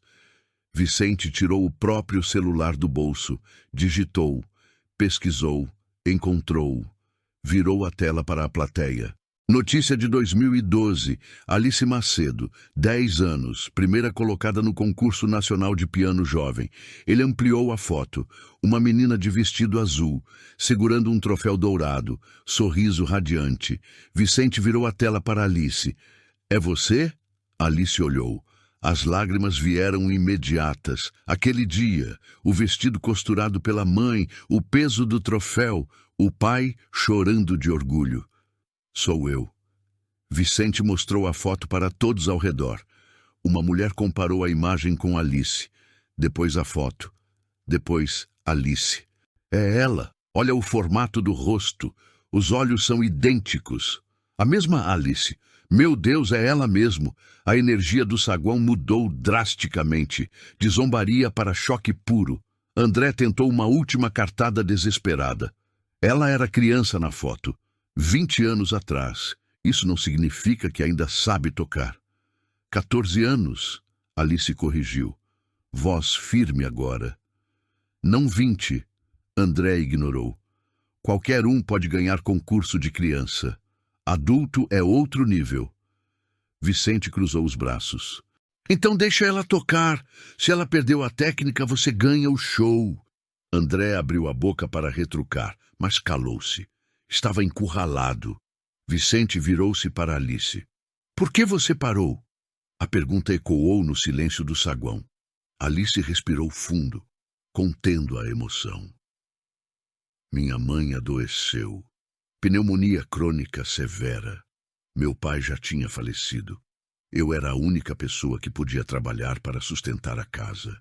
Vicente tirou o próprio celular do bolso, digitou, pesquisou, encontrou, virou a tela para a plateia. Notícia de 2012, Alice Macedo, 10 anos, primeira colocada no concurso nacional de piano jovem. Ele ampliou a foto, uma menina de vestido azul, segurando um troféu dourado, sorriso radiante. Vicente virou a tela para Alice. É você? Alice olhou. As lágrimas vieram imediatas. Aquele dia, o vestido costurado pela mãe, o peso do troféu, o pai chorando de orgulho. Sou eu. Vicente mostrou a foto para todos ao redor. Uma mulher comparou a imagem com Alice. Depois a foto. Depois Alice. É ela. Olha o formato do rosto. Os olhos são idênticos. A mesma Alice. Meu Deus, é ela mesmo. A energia do saguão mudou drasticamente. De zombaria para choque puro. André tentou uma última cartada desesperada. Ela era criança na foto. 20 anos atrás. Isso não significa que ainda sabe tocar. 14 anos, Alice corrigiu. Voz firme agora. Não 20, André ignorou. Qualquer um pode ganhar concurso de criança. Adulto é outro nível. Vicente cruzou os braços. Então deixa ela tocar. Se ela perdeu a técnica, você ganha o show. André abriu a boca para retrucar, mas calou-se. Estava encurralado. Vicente virou-se para Alice. Por que você parou? A pergunta ecoou no silêncio do saguão. Alice respirou fundo, contendo a emoção. Minha mãe adoeceu. Pneumonia crônica severa. Meu pai já tinha falecido. Eu era a única pessoa que podia trabalhar para sustentar a casa.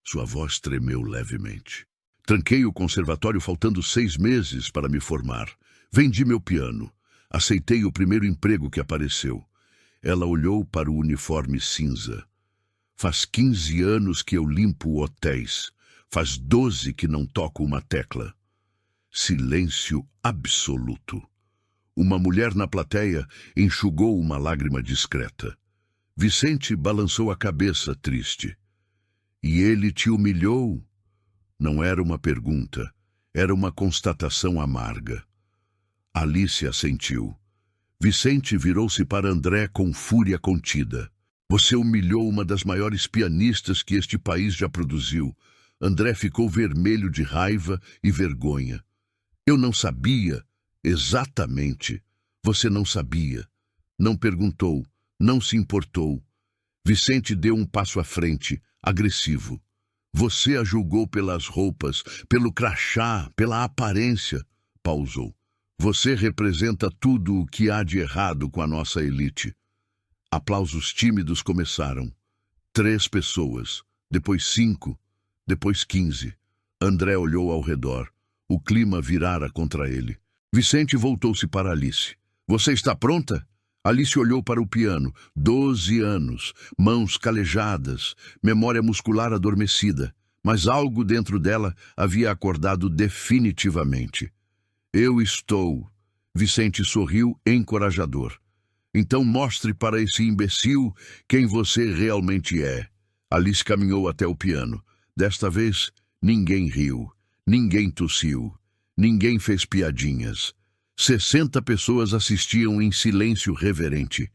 Sua voz tremeu levemente. Tranquei o conservatório faltando 6 meses para me formar. Vendi meu piano. Aceitei o primeiro emprego que apareceu. Ela olhou para o uniforme cinza. Faz 15 anos que eu limpo hotéis. Faz 12 que não toco uma tecla. Silêncio absoluto. Uma mulher na plateia enxugou uma lágrima discreta. Vicente balançou a cabeça, triste. E ele te humilhou? Não era uma pergunta, era uma constatação amarga. Alice assentiu. Vicente virou-se para André com fúria contida. Você humilhou uma das maiores pianistas que este país já produziu. André ficou vermelho de raiva e vergonha. Eu não sabia. Exatamente. Você não sabia. Não perguntou, não se importou. Vicente deu um passo à frente, agressivo. Você a julgou pelas roupas, pelo crachá, pela aparência. Pausou. Você representa tudo o que há de errado com a nossa elite. Aplausos tímidos começaram. 3 pessoas, depois 5, depois 15. André olhou ao redor. O clima virara contra ele. Vicente voltou-se para Alice. Você está pronta? Alice olhou para o piano. 12 anos, mãos calejadas, memória muscular adormecida. Mas algo dentro dela havia acordado definitivamente. Eu estou. Vicente sorriu encorajador. Então mostre para esse imbecil quem você realmente é. Alice caminhou até o piano. Desta vez, ninguém riu, ninguém tossiu, ninguém fez piadinhas. 60 pessoas assistiam em silêncio reverente.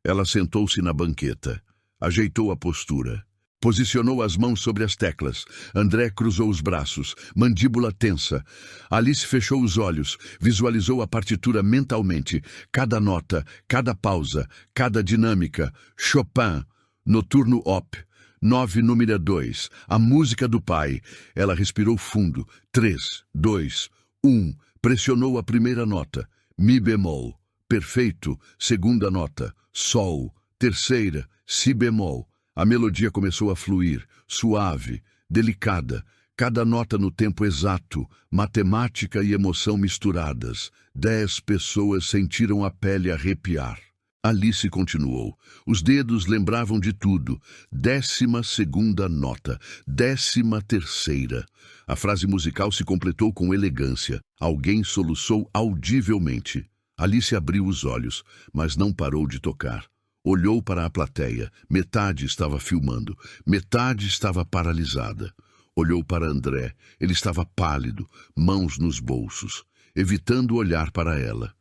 Ela sentou-se na banqueta, ajeitou a postura. Posicionou as mãos sobre as teclas. André cruzou os braços, mandíbula tensa. Alice fechou os olhos, visualizou a partitura mentalmente. Cada nota, cada pausa, cada dinâmica. Chopin, Noturno Op. 9, número 2. A música do pai. Ela respirou fundo. 3, 2, 1. Pressionou a primeira nota. Mi bemol. Perfeito. Segunda nota. Sol. Terceira. Si bemol. A melodia começou a fluir, suave, delicada, cada nota no tempo exato, matemática e emoção misturadas. 10 pessoas sentiram a pele arrepiar. Alice continuou. Os dedos lembravam de tudo. 12ª nota, 13ª. A frase musical se completou com elegância. Alguém soluçou audivelmente. Alice abriu os olhos, mas não parou de tocar. Olhou para a plateia. Metade estava filmando, metade estava paralisada. Olhou para André. Ele estava pálido, mãos nos bolsos, evitando olhar para ela.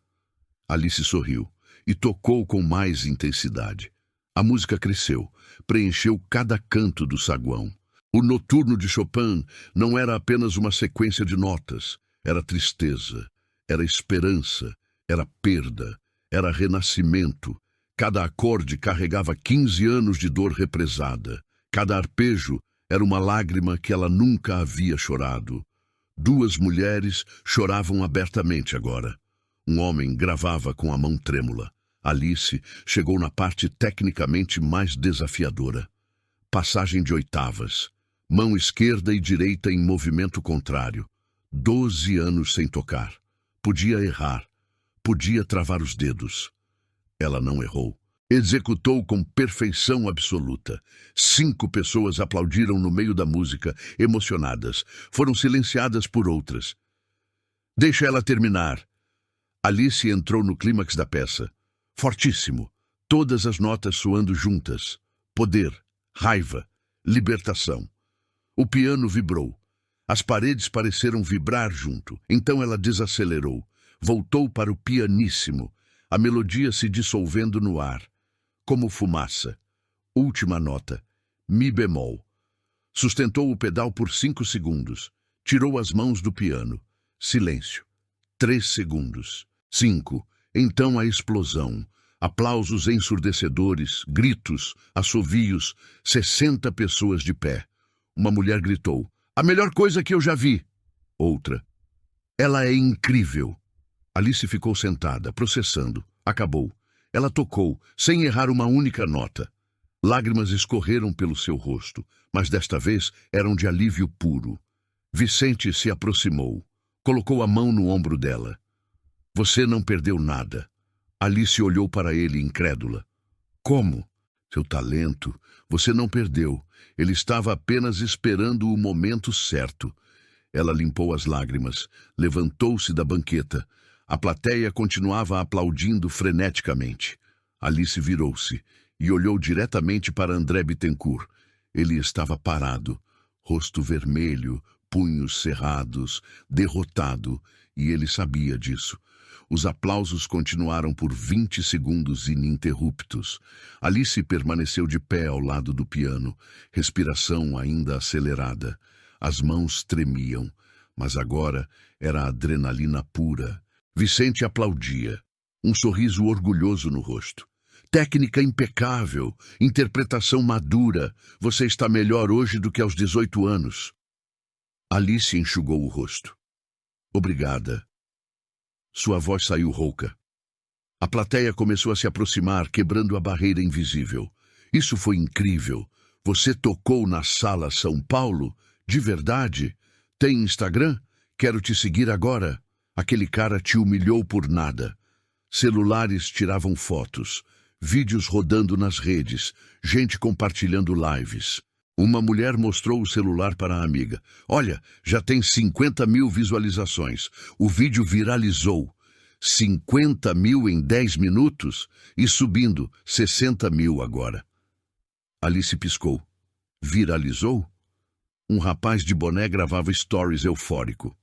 Alice sorriu e tocou com mais intensidade. A música cresceu, preencheu cada canto do saguão. O Noturno de Chopin não era apenas uma sequência de notas. Era tristeza, era esperança, era perda, era renascimento. Cada acorde carregava 15 anos de dor represada. Cada arpejo era uma lágrima que ela nunca havia chorado. 2 mulheres choravam abertamente agora. Um homem gravava com a mão trêmula. Alice chegou na parte tecnicamente mais desafiadora. Passagem de oitavas. Mão esquerda e direita em movimento contrário. 12 anos sem tocar. Podia errar. Podia travar os dedos. Ela não errou. Executou com perfeição absoluta. 5 pessoas aplaudiram no meio da música, emocionadas. Foram silenciadas por outras. Deixa ela terminar. Alice entrou no clímax da peça. Fortíssimo. Todas as notas soando juntas. Poder, raiva, libertação. O piano vibrou. As paredes pareceram vibrar junto. Então ela desacelerou. Voltou para o pianíssimo. A melodia se dissolvendo no ar, como fumaça. Última nota, mi bemol. Sustentou o pedal por 5 segundos. Tirou as mãos do piano. Silêncio. 3 segundos. 5. Então a explosão. Aplausos ensurdecedores, gritos, assovios, 60 pessoas de pé. Uma mulher gritou, a melhor coisa que eu já vi. Outra, ela é incrível. Alice ficou sentada, processando. Acabou. Ela tocou, sem errar uma única nota. Lágrimas escorreram pelo seu rosto, mas desta vez eram de alívio puro. Vicente se aproximou. Colocou a mão no ombro dela. Você não perdeu nada. Alice olhou para ele incrédula. Como? Seu talento. Você não perdeu. Ele estava apenas esperando o momento certo. Ela limpou as lágrimas, levantou-se da banqueta. A plateia continuava aplaudindo freneticamente. Alice virou-se e olhou diretamente para André Bittencourt. Ele estava parado, rosto vermelho, punhos cerrados, derrotado, e ele sabia disso. Os aplausos continuaram por 20 segundos ininterruptos. Alice permaneceu de pé ao lado do piano, respiração ainda acelerada. As mãos tremiam, mas agora era adrenalina pura. Vicente aplaudia, um sorriso orgulhoso no rosto. Técnica impecável, interpretação madura. Você está melhor hoje do que aos 18 anos. Alice enxugou o rosto. Obrigada. Sua voz saiu rouca. A plateia começou a se aproximar, quebrando a barreira invisível. Isso foi incrível. Você tocou na Sala São Paulo? De verdade? Tem Instagram? Quero te seguir agora. Aquele cara te humilhou por nada. Celulares tiravam fotos, vídeos rodando nas redes, gente compartilhando lives. Uma mulher mostrou o celular para a amiga. Olha, já tem 50 mil visualizações. O vídeo viralizou. 50 mil em 10 minutos e subindo 60 mil agora. Alice piscou. Viralizou? Um rapaz de boné gravava stories eufórico.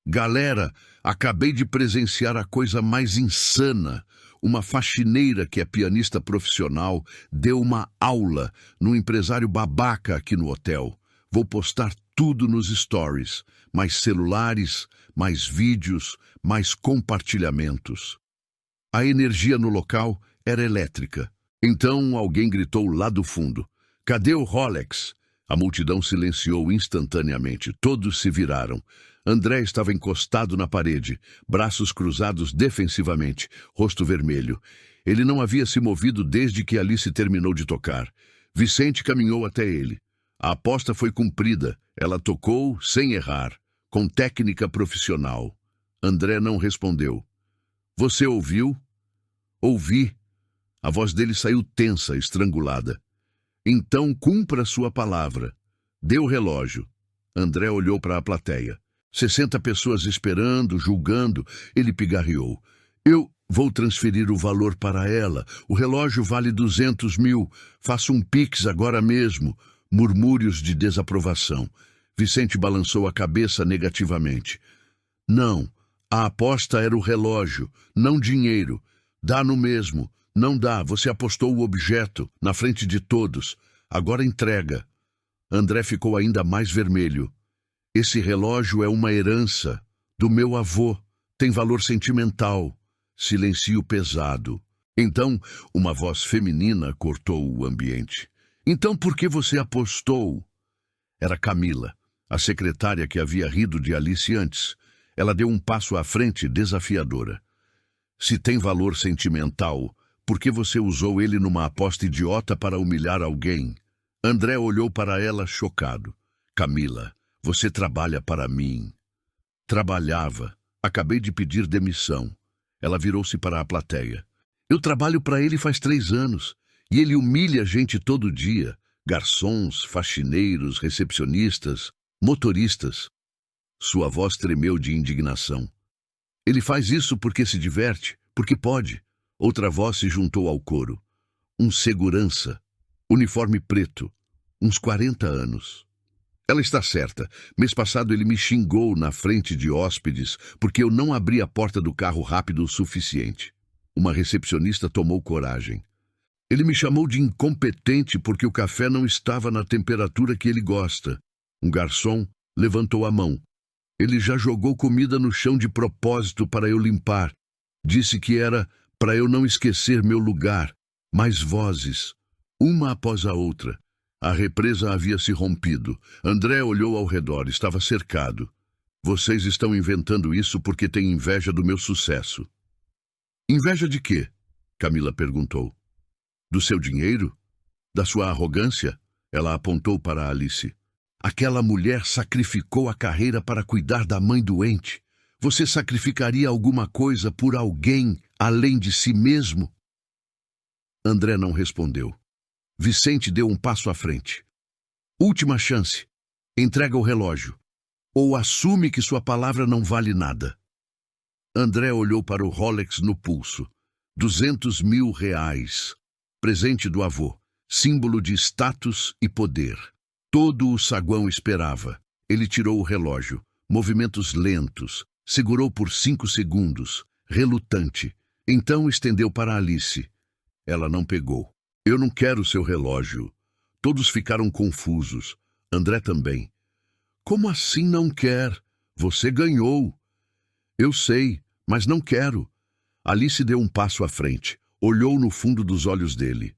Galera, acabei de presenciar a coisa mais insana. Uma faxineira que é pianista profissional deu uma aula no empresário babaca aqui no hotel. Vou postar tudo nos stories. Mais celulares, mais vídeos, mais compartilhamentos. A energia no local era elétrica. Então alguém gritou lá do fundo. Cadê o Rolex? A multidão silenciou instantaneamente. Todos se viraram. André estava encostado na parede, braços cruzados defensivamente, rosto vermelho. Ele não havia se movido desde que Alice terminou de tocar. Vicente caminhou até ele. A aposta foi cumprida. Ela tocou sem errar, com técnica profissional. André não respondeu. Você ouviu? Ouvi. A voz dele saiu tensa, estrangulada. Então cumpra sua palavra. Dê o relógio. André olhou para a plateia. 60 pessoas esperando, julgando. Ele pigarreou. Eu vou transferir o valor para ela. O relógio vale 200 mil. Faça um pix agora mesmo. Murmúrios de desaprovação. Vicente balançou a cabeça negativamente. Não, a aposta era o relógio, não dinheiro. Dá no mesmo. Não dá, você apostou o objeto, na frente de todos. Agora entrega. André ficou ainda mais vermelho. Esse relógio é uma herança do meu avô. Tem valor sentimental. Silêncio pesado. Então, uma voz feminina cortou o ambiente. Então, por que você apostou? Era Camila, a secretária que havia rido de Alice antes. Ela deu um passo à frente, desafiadora. Se tem valor sentimental, por que você usou ele numa aposta idiota para humilhar alguém? André olhou para ela chocado. Camila, você trabalha para mim. Trabalhava. Acabei de pedir demissão. Ela virou-se para a plateia. Eu trabalho para ele faz 3 anos. E ele humilha a gente todo dia. Garçons, faxineiros, recepcionistas, motoristas. Sua voz tremeu de indignação. Ele faz isso porque se diverte, porque pode. Outra voz se juntou ao coro. Um segurança. Uniforme preto. Uns 40 anos. Ela está certa. Mês passado ele me xingou na frente de hóspedes porque eu não abri a porta do carro rápido o suficiente. Uma recepcionista tomou coragem. Ele me chamou de incompetente porque o café não estava na temperatura que ele gosta. Um garçom levantou a mão. Ele já jogou comida no chão de propósito para eu limpar. Disse que era para eu não esquecer meu lugar. Mais vozes, uma após a outra. A represa havia se rompido. André olhou ao redor, estava cercado. Vocês estão inventando isso porque têm inveja do meu sucesso. Inveja de quê? Camila perguntou. Do seu dinheiro? Da sua arrogância? Ela apontou para Alice. Aquela mulher sacrificou a carreira para cuidar da mãe doente. Você sacrificaria alguma coisa por alguém além de si mesmo? André não respondeu. Vicente deu um passo à frente. Última chance. Entrega o relógio. Ou assume que sua palavra não vale nada. André olhou para o Rolex no pulso. 200 mil reais. Presente do avô. Símbolo de status e poder. Todo o saguão esperava. Ele tirou o relógio, movimentos lentos, segurou por 5 segundos, relutante. Então estendeu para Alice. Ela não pegou. Eu não quero seu relógio. Todos ficaram confusos. André também. Como assim não quer? Você ganhou. Eu sei, mas não quero. Alice deu um passo à frente, olhou no fundo dos olhos dele.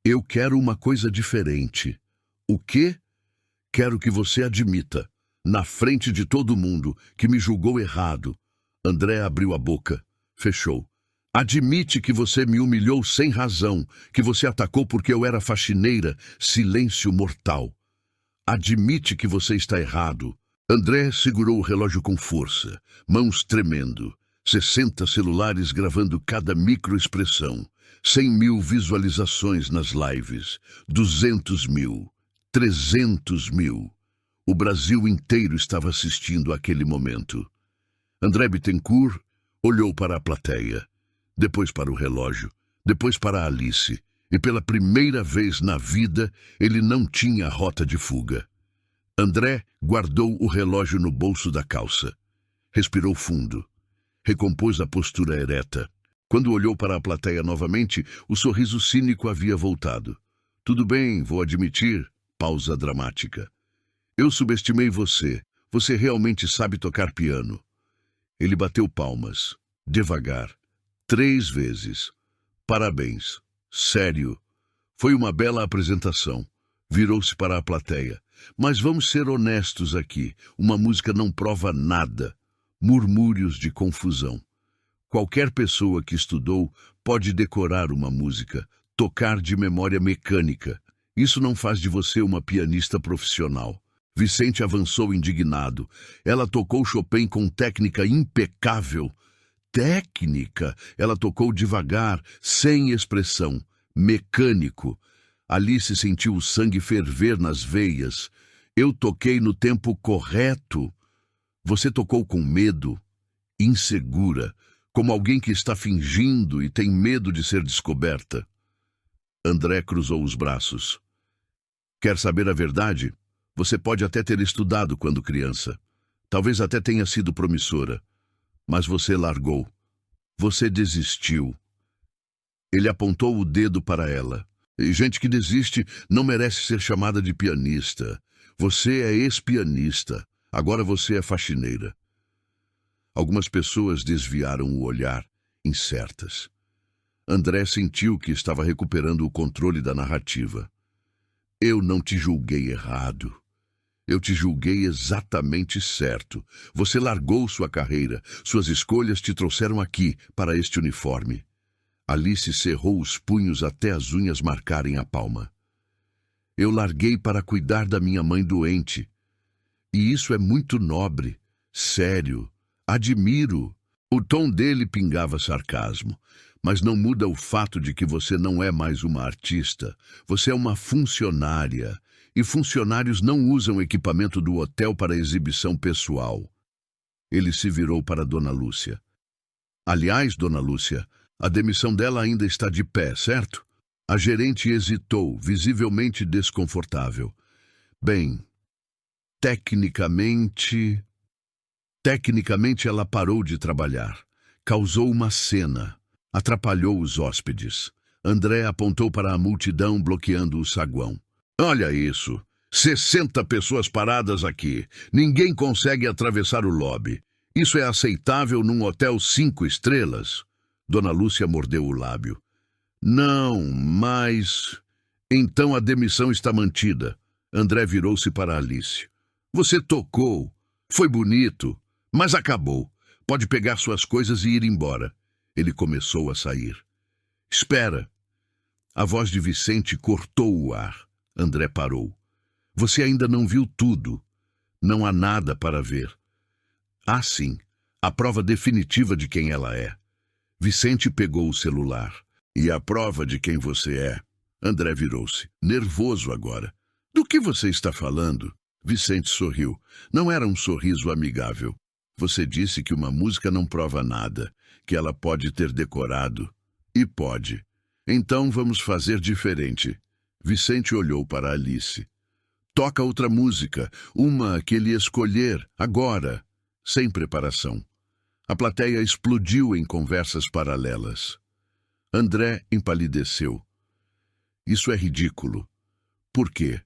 Eu quero uma coisa diferente. O quê? Quero que você admita, na frente de todo mundo, que me julgou errado. André abriu a boca, fechou. Admite que você me humilhou sem razão, que você atacou porque eu era faxineira, silêncio mortal. Admite que você está errado. André segurou o relógio com força, mãos tremendo, 60 celulares gravando cada microexpressão, 100.000 visualizações nas lives, 200.000, 300.000. O Brasil inteiro estava assistindo àquele momento. André Bittencourt olhou para a plateia, depois para o relógio, depois para Alice, e pela primeira vez na vida ele não tinha rota de fuga. André guardou o relógio no bolso da calça. Respirou fundo. Recompôs a postura ereta. Quando olhou para a plateia novamente, o sorriso cínico havia voltado. Tudo bem, vou admitir. Pausa dramática. Eu subestimei você. Você realmente sabe tocar piano. Ele bateu palmas. Devagar. 3 vezes. Parabéns. Sério. Foi uma bela apresentação. Virou-se para a plateia. Mas vamos ser honestos aqui. Uma música não prova nada. Murmúrios de confusão. Qualquer pessoa que estudou pode decorar uma música, tocar de memória mecânica. Isso não faz de você uma pianista profissional. Vicente avançou indignado. Ela tocou Chopin com técnica impecável. Técnica! Ela tocou devagar, sem expressão. Mecânico. Alice sentiu o sangue ferver nas veias. Eu toquei no tempo correto. Você tocou com medo, insegura, como alguém que está fingindo e tem medo de ser descoberta. André cruzou os braços. Quer saber a verdade? Você pode até ter estudado quando criança. Talvez até tenha sido promissora. Mas você largou. Você desistiu. Ele apontou o dedo para ela. E gente que desiste não merece ser chamada de pianista. Você é ex-pianista. Agora você é faxineira. Algumas pessoas desviaram o olhar, incertas. André sentiu que estava recuperando o controle da narrativa. Eu não te julguei errado. Eu te julguei exatamente certo. Você largou sua carreira. Suas escolhas te trouxeram aqui, para este uniforme. Alice cerrou os punhos até as unhas marcarem a palma. Eu larguei para cuidar da minha mãe doente. E isso é muito nobre, sério. Admiro. O tom dele pingava sarcasmo, mas não muda o fato de que você não é mais uma artista. Você é uma funcionária, e funcionários não usam equipamento do hotel para exibição pessoal. Ele se virou para Dona Lúcia. Aliás, Dona Lúcia, a demissão dela ainda está de pé, certo? A gerente hesitou, visivelmente desconfortável. Bem, Tecnicamente ela parou de trabalhar. Causou uma cena. Atrapalhou os hóspedes. André apontou para a multidão bloqueando o saguão. Olha isso! 60 pessoas paradas aqui. Ninguém consegue atravessar o lobby. Isso é aceitável num hotel 5 estrelas? Dona Lúcia mordeu o lábio. Não, mas... Então a demissão está mantida. André virou-se para Alice. Você tocou. Foi bonito. Mas acabou. Pode pegar suas coisas e ir embora. Ele começou a sair. Espera. A voz de Vicente cortou o ar. André parou. Você ainda não viu tudo. Não há nada para ver. Ah, sim. A prova definitiva de quem ela é. Vicente pegou o celular. E a prova de quem você é? André virou-se, nervoso agora. Do que você está falando? Vicente sorriu. Não era um sorriso amigável. Você disse que uma música não prova nada, que ela pode ter decorado. E pode. Então vamos fazer diferente. Vicente olhou para Alice. Toca outra música, uma que ele escolher, agora, sem preparação. A plateia explodiu em conversas paralelas. André empalideceu. Isso é ridículo. Por quê?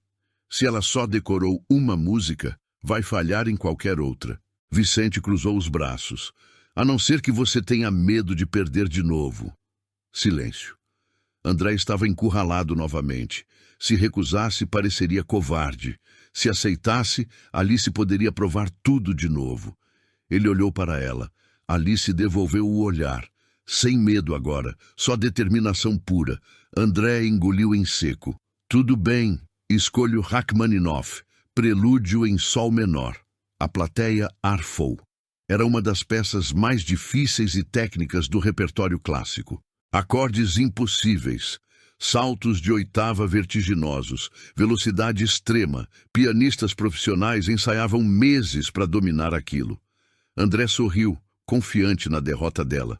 Se ela só decorou uma música, vai falhar em qualquer outra. Vicente cruzou os braços. A não ser que você tenha medo de perder de novo. Silêncio. André estava encurralado novamente. Se recusasse, pareceria covarde. Se aceitasse, Alice poderia provar tudo de novo. Ele olhou para ela. Alice devolveu o olhar. Sem medo agora, só determinação pura. André engoliu em seco. Tudo bem, escolho Rachmaninoff, Prelúdio em Sol menor. A plateia arfou. Era uma das peças mais difíceis e técnicas do repertório clássico. Acordes impossíveis, saltos de oitava vertiginosos, velocidade extrema. Pianistas profissionais ensaiavam meses para dominar aquilo. André sorriu, confiante na derrota dela.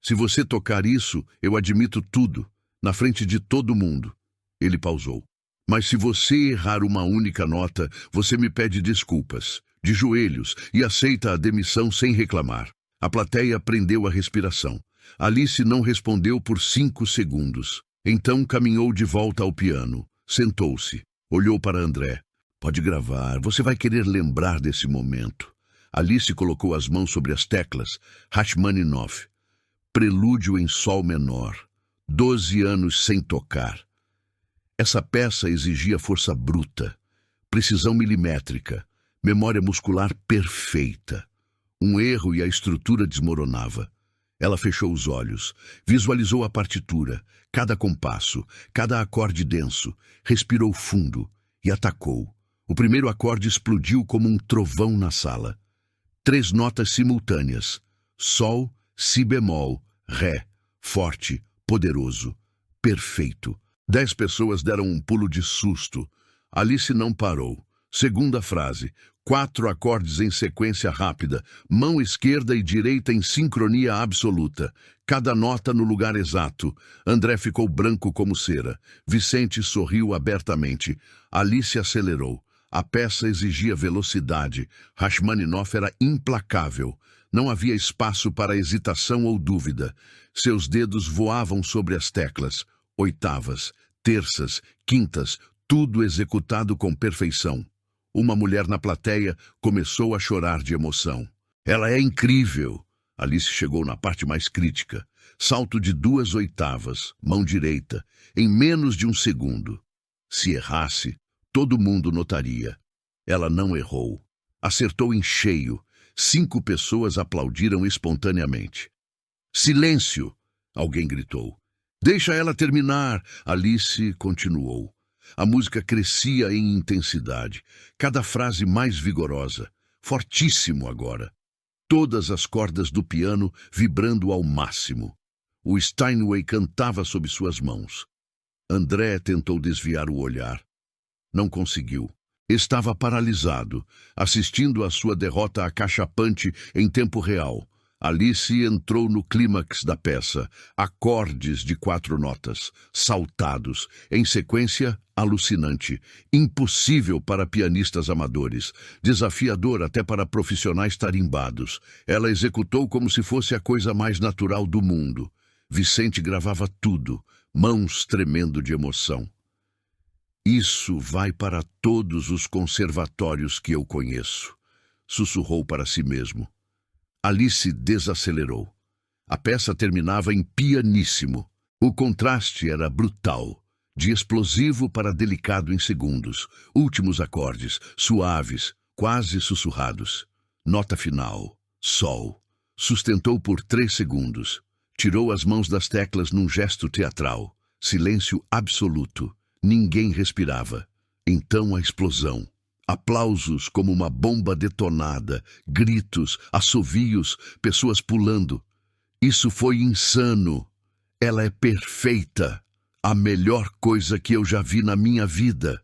Se você tocar isso, eu admito tudo, na frente de todo mundo. Ele pausou. Mas se você errar uma única nota, você me pede desculpas, de joelhos, e aceita a demissão sem reclamar. A plateia prendeu a respiração. Alice não respondeu por 5 segundos. Então caminhou de volta ao piano. Sentou-se. Olhou para André. Pode gravar, você vai querer lembrar desse momento. Alice colocou as mãos sobre as teclas. Rachmaninoff. Prelúdio em Sol menor. 12 anos sem tocar. Essa peça exigia força bruta, precisão milimétrica, memória muscular perfeita. Um erro e a estrutura desmoronava. Ela fechou os olhos, visualizou a partitura, cada compasso, cada acorde denso, respirou fundo e atacou. O primeiro acorde explodiu como um trovão na sala. 3 notas simultâneas. Sol, si bemol, ré, forte, poderoso, perfeito. 10 pessoas deram um pulo de susto. Alice não parou. Segunda frase. 4 acordes em sequência rápida, mão esquerda e direita em sincronia absoluta. Cada nota no lugar exato. André ficou branco como cera. Vicente sorriu abertamente. Alice acelerou. A peça exigia velocidade. Rachmaninoff era implacável. Não havia espaço para hesitação ou dúvida. Seus dedos voavam sobre as teclas. Oitavas, terças, quintas, tudo executado com perfeição. Uma mulher na plateia começou a chorar de emoção. Ela é incrível! Alice chegou na parte mais crítica. Salto de 2 oitavas, mão direita, em menos de 1 segundo. Se errasse, todo mundo notaria. Ela não errou. Acertou em cheio. 5 pessoas aplaudiram espontaneamente. Silêncio! Alguém gritou. Deixa ela terminar! Alice continuou. A música crescia em intensidade, cada frase mais vigorosa, fortíssimo agora. Todas as cordas do piano vibrando ao máximo. O Steinway cantava sob suas mãos. André tentou desviar o olhar. Não conseguiu. Estava paralisado, assistindo à sua derrota acachapante em tempo real. Alice entrou no clímax da peça, acordes de 4 notas, saltados, em sequência alucinante, impossível para pianistas amadores, desafiador até para profissionais tarimbados. Ela executou como se fosse a coisa mais natural do mundo. Vicente gravava tudo, mãos tremendo de emoção. Isso vai para todos os conservatórios que eu conheço, sussurrou para si mesmo. Alice desacelerou. A peça terminava em pianíssimo. O contraste era brutal, de explosivo para delicado em segundos. Últimos acordes, suaves, quase sussurrados. Nota final, sol. Sustentou por 3 segundos. Tirou as mãos das teclas num gesto teatral. Silêncio absoluto. Ninguém respirava. Então a explosão. Aplausos como uma bomba detonada, gritos, assovios, pessoas pulando. Isso foi insano. Ela é perfeita. A melhor coisa que eu já vi na minha vida.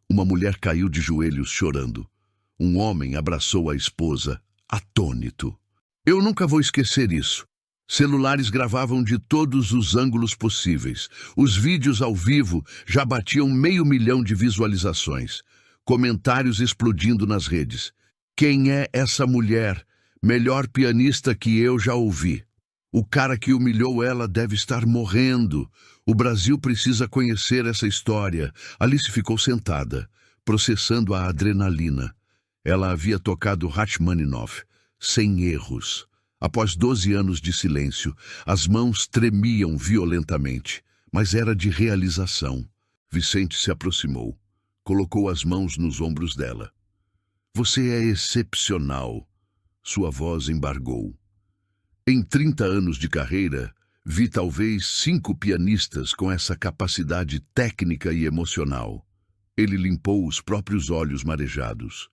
Uma mulher caiu de joelhos chorando. Um homem abraçou a esposa, atônito. Eu nunca vou esquecer isso. Celulares gravavam de todos os ângulos possíveis. Os vídeos ao vivo já batiam 500 mil de visualizações. comentários explodindo nas redes. Quem é essa mulher? Melhor pianista que eu já ouvi. O cara que humilhou ela deve estar morrendo. O Brasil precisa conhecer essa história. Alice ficou sentada, processando a adrenalina. Ela havia tocado Rachmaninoff, sem erros. Após 12 anos de silêncio, as mãos tremiam violentamente, mas era de realização. Vicente se aproximou, colocou as mãos nos ombros dela. Você é excepcional. Sua voz embargou. Em 30 anos de carreira, vi talvez 5 pianistas com essa capacidade técnica e emocional. Ele limpou os próprios olhos marejados.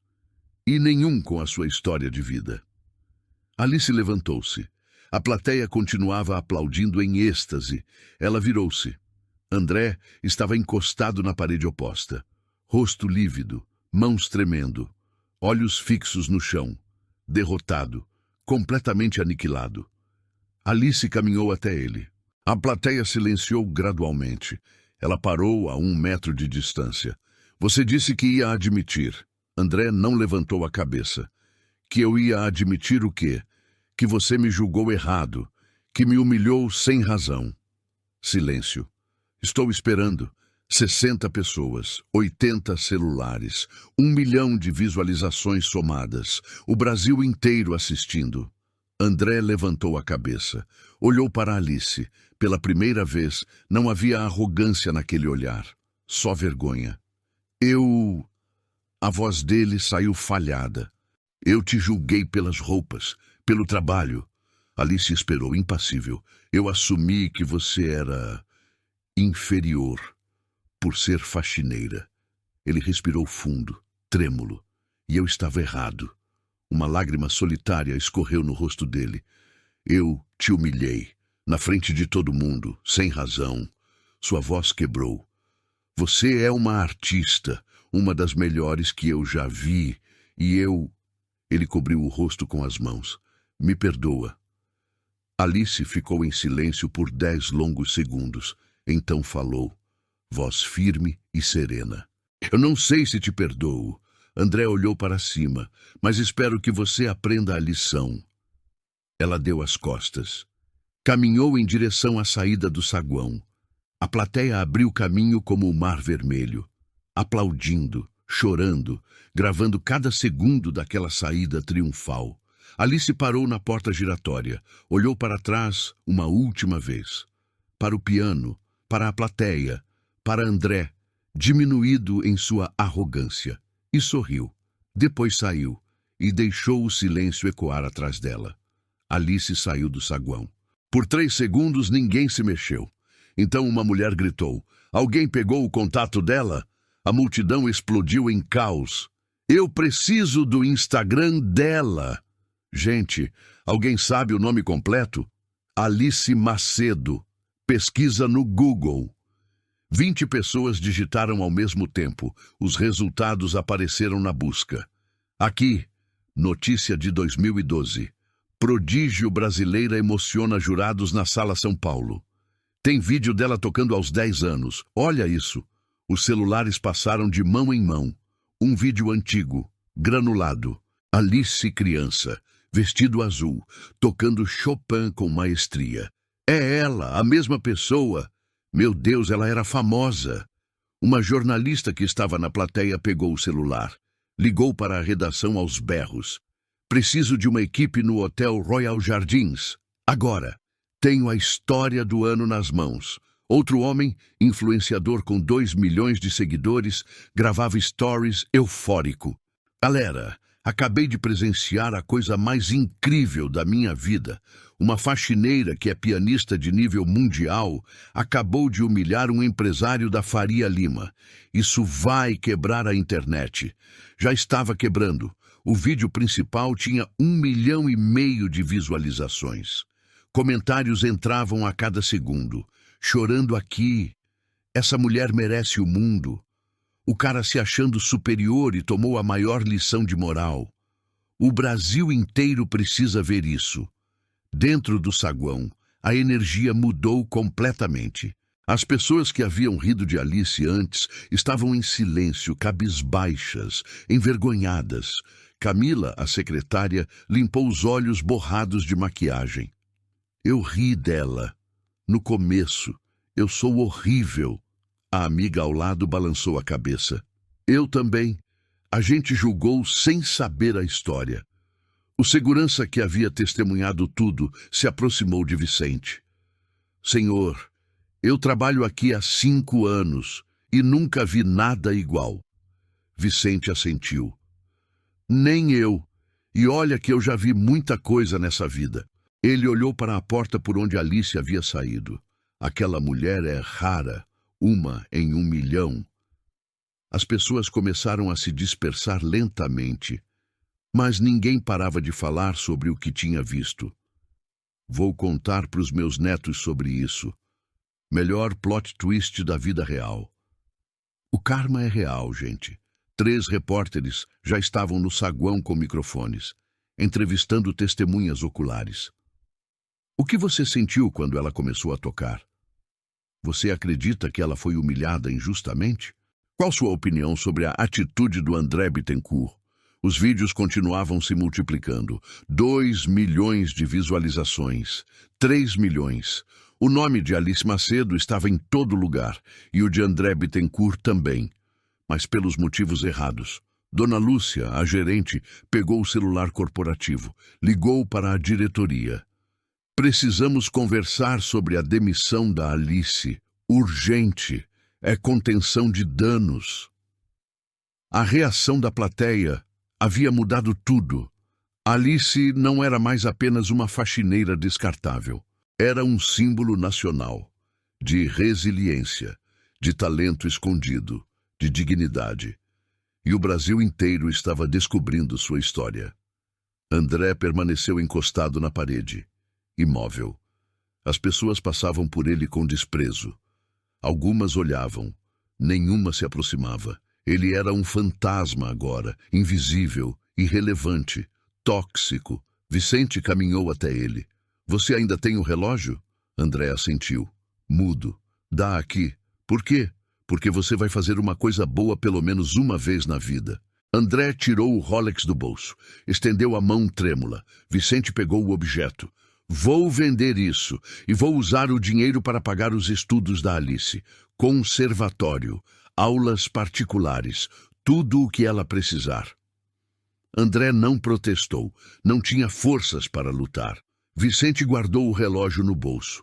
E nenhum com a sua história de vida. Alice levantou-se. A plateia continuava aplaudindo em êxtase. Ela virou-se. André estava encostado na parede oposta. Rosto lívido, mãos tremendo, olhos fixos no chão. Derrotado, completamente aniquilado. Alice caminhou até ele. A plateia silenciou gradualmente. Ela parou a 1 metro de distância. Você disse que ia admitir. André não levantou a cabeça. Que eu ia admitir o quê? Que você me julgou errado, que me humilhou sem razão. Silêncio. Estou esperando. 60 pessoas, 80 celulares, 1 milhão de visualizações somadas, o Brasil inteiro assistindo. André levantou a cabeça, olhou para Alice. Pela primeira vez, não havia arrogância naquele olhar, só vergonha. A voz dele saiu falhada. Eu te julguei pelas roupas, pelo trabalho. Alice esperou, impassível. Eu assumi que você era inferior, por ser faxineira. Ele respirou fundo, trêmulo, e eu estava errado. Uma lágrima solitária escorreu no rosto dele. Eu te humilhei, na frente de todo mundo, sem razão. Sua voz quebrou. Você é uma artista, uma das melhores que eu já vi, e eu... Ele cobriu o rosto com as mãos. Me perdoa. Alice ficou em silêncio por 10 longos segundos. Então falou, voz firme e serena. Eu não sei se te perdoo. André olhou para cima, mas espero que você aprenda a lição. Ela deu as costas. Caminhou em direção à saída do saguão. A plateia abriu caminho como o mar vermelho, aplaudindo, chorando, gravando cada segundo daquela saída triunfal. Alice parou na porta giratória, olhou para trás uma última vez. Para o piano, para a plateia, para André, diminuído em sua arrogância, e sorriu. Depois saiu e deixou o silêncio ecoar atrás dela. Alice saiu do saguão. Por 3 segundos ninguém se mexeu. Então uma mulher gritou. Alguém pegou o contato dela? A multidão explodiu em caos. Eu preciso do Instagram dela. Gente, alguém sabe o nome completo? Alice Macedo. Pesquisa no Google. 20 pessoas digitaram ao mesmo tempo. Os resultados apareceram na busca. Aqui, notícia de 2012. Prodígio brasileira emociona jurados na Sala São Paulo. Tem vídeo dela tocando aos 10 anos. Olha isso. Os celulares passaram de mão em mão. Um vídeo antigo, granulado. Alice criança, vestido azul, tocando Chopin com maestria. É ela, a mesma pessoa. Meu Deus, ela era famosa. Uma jornalista que estava na plateia pegou o celular. Ligou para a redação aos berros. Preciso de uma equipe no Hotel Royal Jardins. Agora. Tenho a história do ano nas mãos. Outro homem, influenciador com 2 milhões de seguidores, gravava stories eufórico. Galera, acabei de presenciar a coisa mais incrível da minha vida. Uma faxineira que é pianista de nível mundial acabou de humilhar um empresário da Faria Lima. Isso vai quebrar a internet. Já estava quebrando. O vídeo principal tinha 1,5 milhão de visualizações. Comentários entravam a cada segundo. Chorando aqui. Essa mulher merece o mundo. O cara se achando superior e tomou a maior lição de moral. O Brasil inteiro precisa ver isso. Dentro do saguão, a energia mudou completamente. As pessoas que haviam rido de Alice antes estavam em silêncio, cabisbaixas, envergonhadas. Camila, a secretária, limpou os olhos borrados de maquiagem. Eu ri dela. No começo. Eu sou horrível. A amiga ao lado balançou a cabeça. Eu também. A gente julgou sem saber a história. O segurança que havia testemunhado tudo se aproximou de Vicente. Senhor, eu trabalho aqui há 5 anos e nunca vi nada igual. Vicente assentiu. Nem eu. E olha que eu já vi muita coisa nessa vida. Ele olhou para a porta por onde Alice havia saído. Aquela mulher é rara, uma em 1 milhão. As pessoas começaram a se dispersar lentamente, mas ninguém parava de falar sobre o que tinha visto. Vou contar para os meus netos sobre isso. Melhor plot twist da vida real. O karma é real, gente. 3 repórteres já estavam no saguão com microfones, entrevistando testemunhas oculares. O que você sentiu quando ela começou a tocar? Você acredita que ela foi humilhada injustamente? Qual sua opinião sobre a atitude do André Bittencourt? Os vídeos continuavam se multiplicando. 2 milhões de visualizações. 3 milhões. O nome de Alice Macedo estava em todo lugar, e o de André Bittencourt também. Mas pelos motivos errados. Dona Lúcia, a gerente, pegou o celular corporativo, ligou para a diretoria. Precisamos conversar sobre a demissão da Alice. Urgente. É contenção de danos. A reação da plateia havia mudado tudo. Alice não era mais apenas uma faxineira descartável. Era um símbolo nacional, de resiliência, de talento escondido, de dignidade. E o Brasil inteiro estava descobrindo sua história. André permaneceu encostado na parede, imóvel. As pessoas passavam por ele com desprezo. Algumas olhavam, nenhuma se aproximava. Ele era um fantasma agora, invisível, irrelevante, tóxico. Vicente caminhou até ele. Você ainda tem o relógio? André assentiu. Mudo. Dá aqui. Por quê? Porque você vai fazer uma coisa boa pelo menos uma vez na vida. André tirou o Rolex do bolso. Estendeu a mão trêmula. Vicente pegou o objeto. Vou vender isso e vou usar o dinheiro para pagar os estudos da Alice. Conservatório, aulas particulares, tudo o que ela precisar. André não protestou, não tinha forças para lutar. Vicente guardou o relógio no bolso.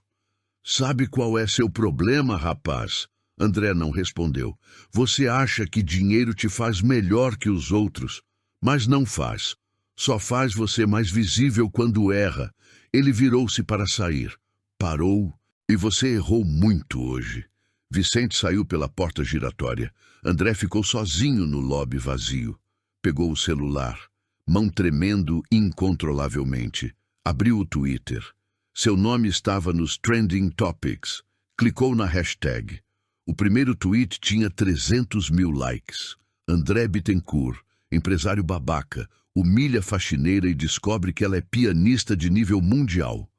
Sabe qual é seu problema, rapaz? André não respondeu. Você acha que dinheiro te faz melhor que os outros, mas não faz. Só faz você mais visível quando erra. Ele virou-se para sair. Parou. E você errou muito hoje. Vicente saiu pela porta giratória. André ficou sozinho no lobby vazio. Pegou o celular, mão tremendo incontrolavelmente. Abriu o Twitter. Seu nome estava nos Trending Topics. Clicou na hashtag. O primeiro tweet tinha 300 mil likes. André Bittencourt, empresário babaca, humilha faxineira e descobre que ela é pianista de nível mundial.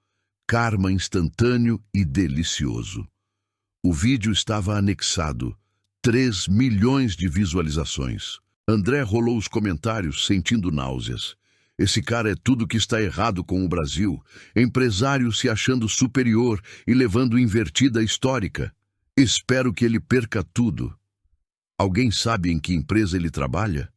Karma instantâneo e delicioso. O vídeo estava anexado. 3 milhões de visualizações. André rolou os comentários, sentindo náuseas. Esse cara é tudo que está errado com o Brasil. Empresário se achando superior e levando invertida histórica. Espero que ele perca tudo. Alguém sabe em que empresa ele trabalha?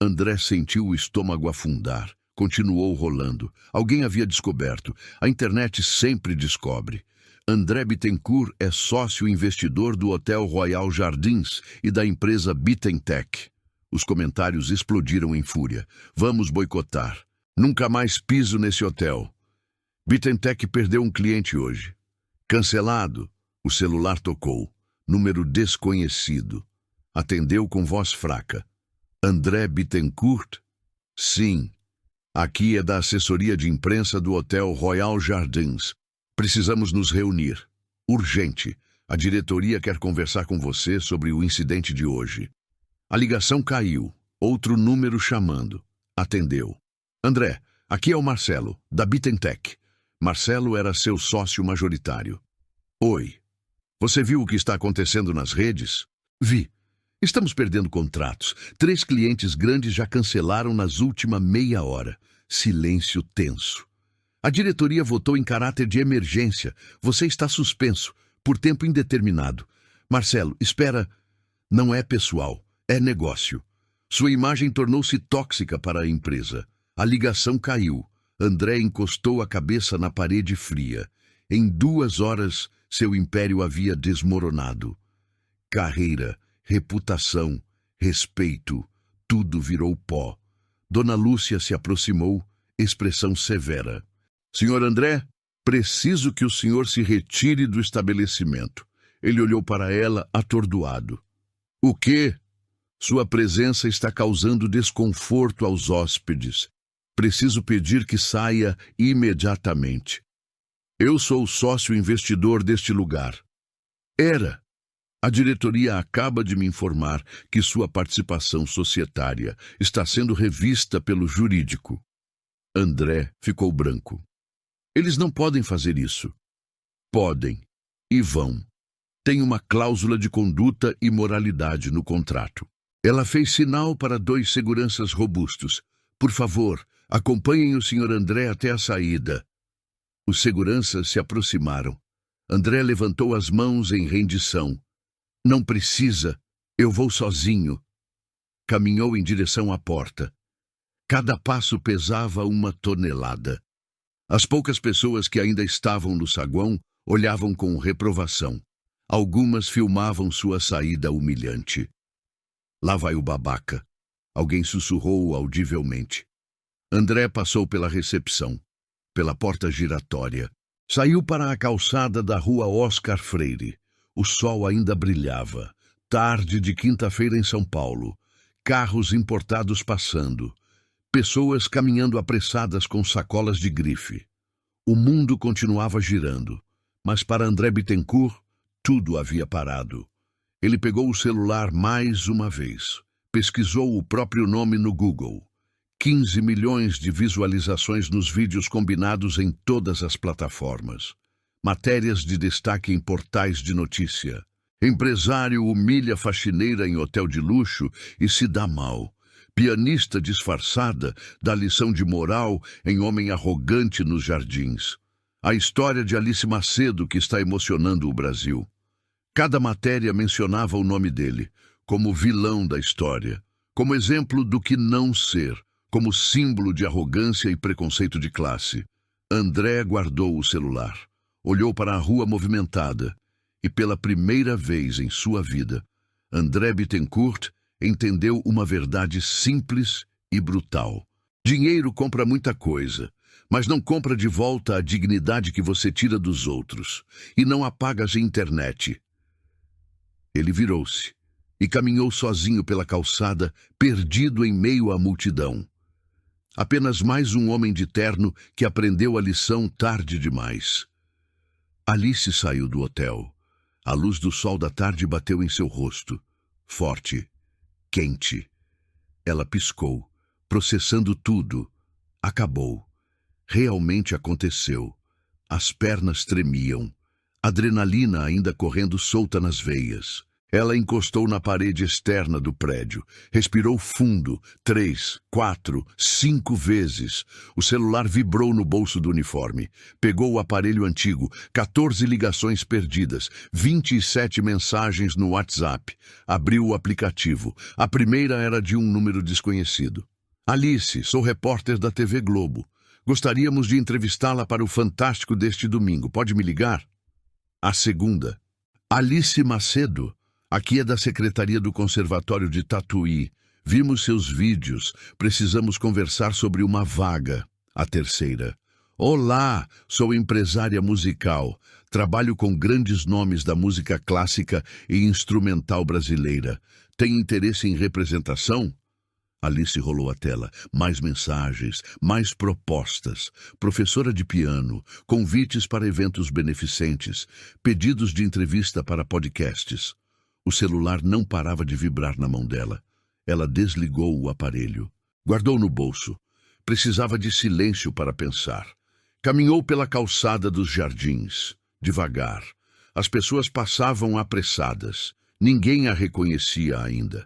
André sentiu o estômago afundar. Continuou rolando. Alguém havia descoberto. A internet sempre descobre. André Bittencourt é sócio investidor do Hotel Royal Jardins e da empresa Bittentech. Os comentários explodiram em fúria. Vamos boicotar. Nunca mais piso nesse hotel. Bittentech perdeu um cliente hoje. Cancelado. O celular tocou. Número desconhecido. Atendeu com voz fraca. André Bittencourt? Sim. Aqui é da assessoria de imprensa do Hotel Royal Jardins. Precisamos nos reunir. Urgente. A diretoria quer conversar com você sobre o incidente de hoje. A ligação caiu. Outro número chamando. Atendeu. André, aqui é o Marcelo, da Bittentech. Marcelo era seu sócio majoritário. Oi. Você viu o que está acontecendo nas redes? Vi. Estamos perdendo contratos. 3 clientes grandes já cancelaram nas últimas meia hora. Silêncio tenso. A diretoria votou em caráter de emergência. Você está suspenso, por tempo indeterminado. Marcelo, espera. Não é pessoal, é negócio. Sua imagem tornou-se tóxica para a empresa. A ligação caiu. André encostou a cabeça na parede fria. Em 2 horas, seu império havia desmoronado. Carreira, reputação, respeito, tudo virou pó. Dona Lúcia se aproximou, expressão severa. Senhor André, preciso que o senhor se retire do estabelecimento. Ele olhou para ela, atordoado. O quê? Sua presença está causando desconforto aos hóspedes. Preciso pedir que saia imediatamente. Eu sou o sócio investidor deste lugar. Era. A diretoria acaba de me informar que sua participação societária está sendo revista pelo jurídico. André ficou branco. Eles não podem fazer isso. Podem. E vão. Tem uma cláusula de conduta e moralidade no contrato. Ela fez sinal para 2 seguranças robustos. Por favor, acompanhem o Sr. André até a saída. Os seguranças se aproximaram. André levantou as mãos em rendição. Não precisa, eu vou sozinho. Caminhou em direção à porta. Cada passo pesava 1 tonelada. As poucas pessoas que ainda estavam no saguão olhavam com reprovação. Algumas filmavam sua saída humilhante. Lá vai o babaca. Alguém sussurrou audivelmente. André passou pela recepção, pela porta giratória. Saiu para a calçada da rua Oscar Freire. O sol ainda brilhava. Tarde de quinta-feira em São Paulo. Carros importados passando. Pessoas caminhando apressadas com sacolas de grife. O mundo continuava girando, mas para André Bittencourt, tudo havia parado. Ele pegou o celular mais uma vez. Pesquisou o próprio nome no Google. 15 milhões de visualizações nos vídeos combinados em todas as plataformas. Matérias de destaque em portais de notícia. Empresário humilha faxineira em hotel de luxo e se dá mal. Pianista disfarçada dá lição de moral em homem arrogante nos jardins. A história de Alice Macedo que está emocionando o Brasil. Cada matéria mencionava o nome dele, como vilão da história, como exemplo do que não ser, como símbolo de arrogância e preconceito de classe. André guardou o celular, olhou para a rua movimentada e, pela primeira vez em sua vida, André Bittencourt entendeu uma verdade simples e brutal. Dinheiro compra muita coisa, mas não compra de volta a dignidade que você tira dos outros, e não apaga a internet. Ele virou-se e caminhou sozinho pela calçada, perdido em meio à multidão. Apenas mais um homem de terno que aprendeu a lição tarde demais. Alice saiu do hotel. A luz do sol da tarde bateu em seu rosto, forte, quente. Ela piscou, processando tudo. Acabou. Realmente aconteceu. As pernas tremiam. Adrenalina ainda correndo solta nas veias. Ela encostou na parede externa do prédio. Respirou fundo, 3, 4, 5 vezes. O celular vibrou no bolso do uniforme. Pegou o aparelho antigo, 14 ligações perdidas, 27 mensagens no WhatsApp. Abriu o aplicativo. A primeira era de um número desconhecido. Alice, sou repórter da TV Globo. Gostaríamos de entrevistá-la para o Fantástico deste domingo. Pode me ligar? A segunda. Alice Macedo. Aqui é da Secretaria do Conservatório de Tatuí. Vimos seus vídeos. Precisamos conversar sobre uma vaga. A terceira. Olá, sou empresária musical. Trabalho com grandes nomes da música clássica e instrumental brasileira. Tem interesse em representação? Alice rolou a tela. Mais mensagens, mais propostas. Professora de piano, convites para eventos beneficentes, pedidos de entrevista para podcasts. O celular não parava de vibrar na mão dela. Ela desligou o aparelho. Guardou no bolso. Precisava de silêncio para pensar. Caminhou pela calçada dos jardins. Devagar. As pessoas passavam apressadas. Ninguém a reconhecia ainda.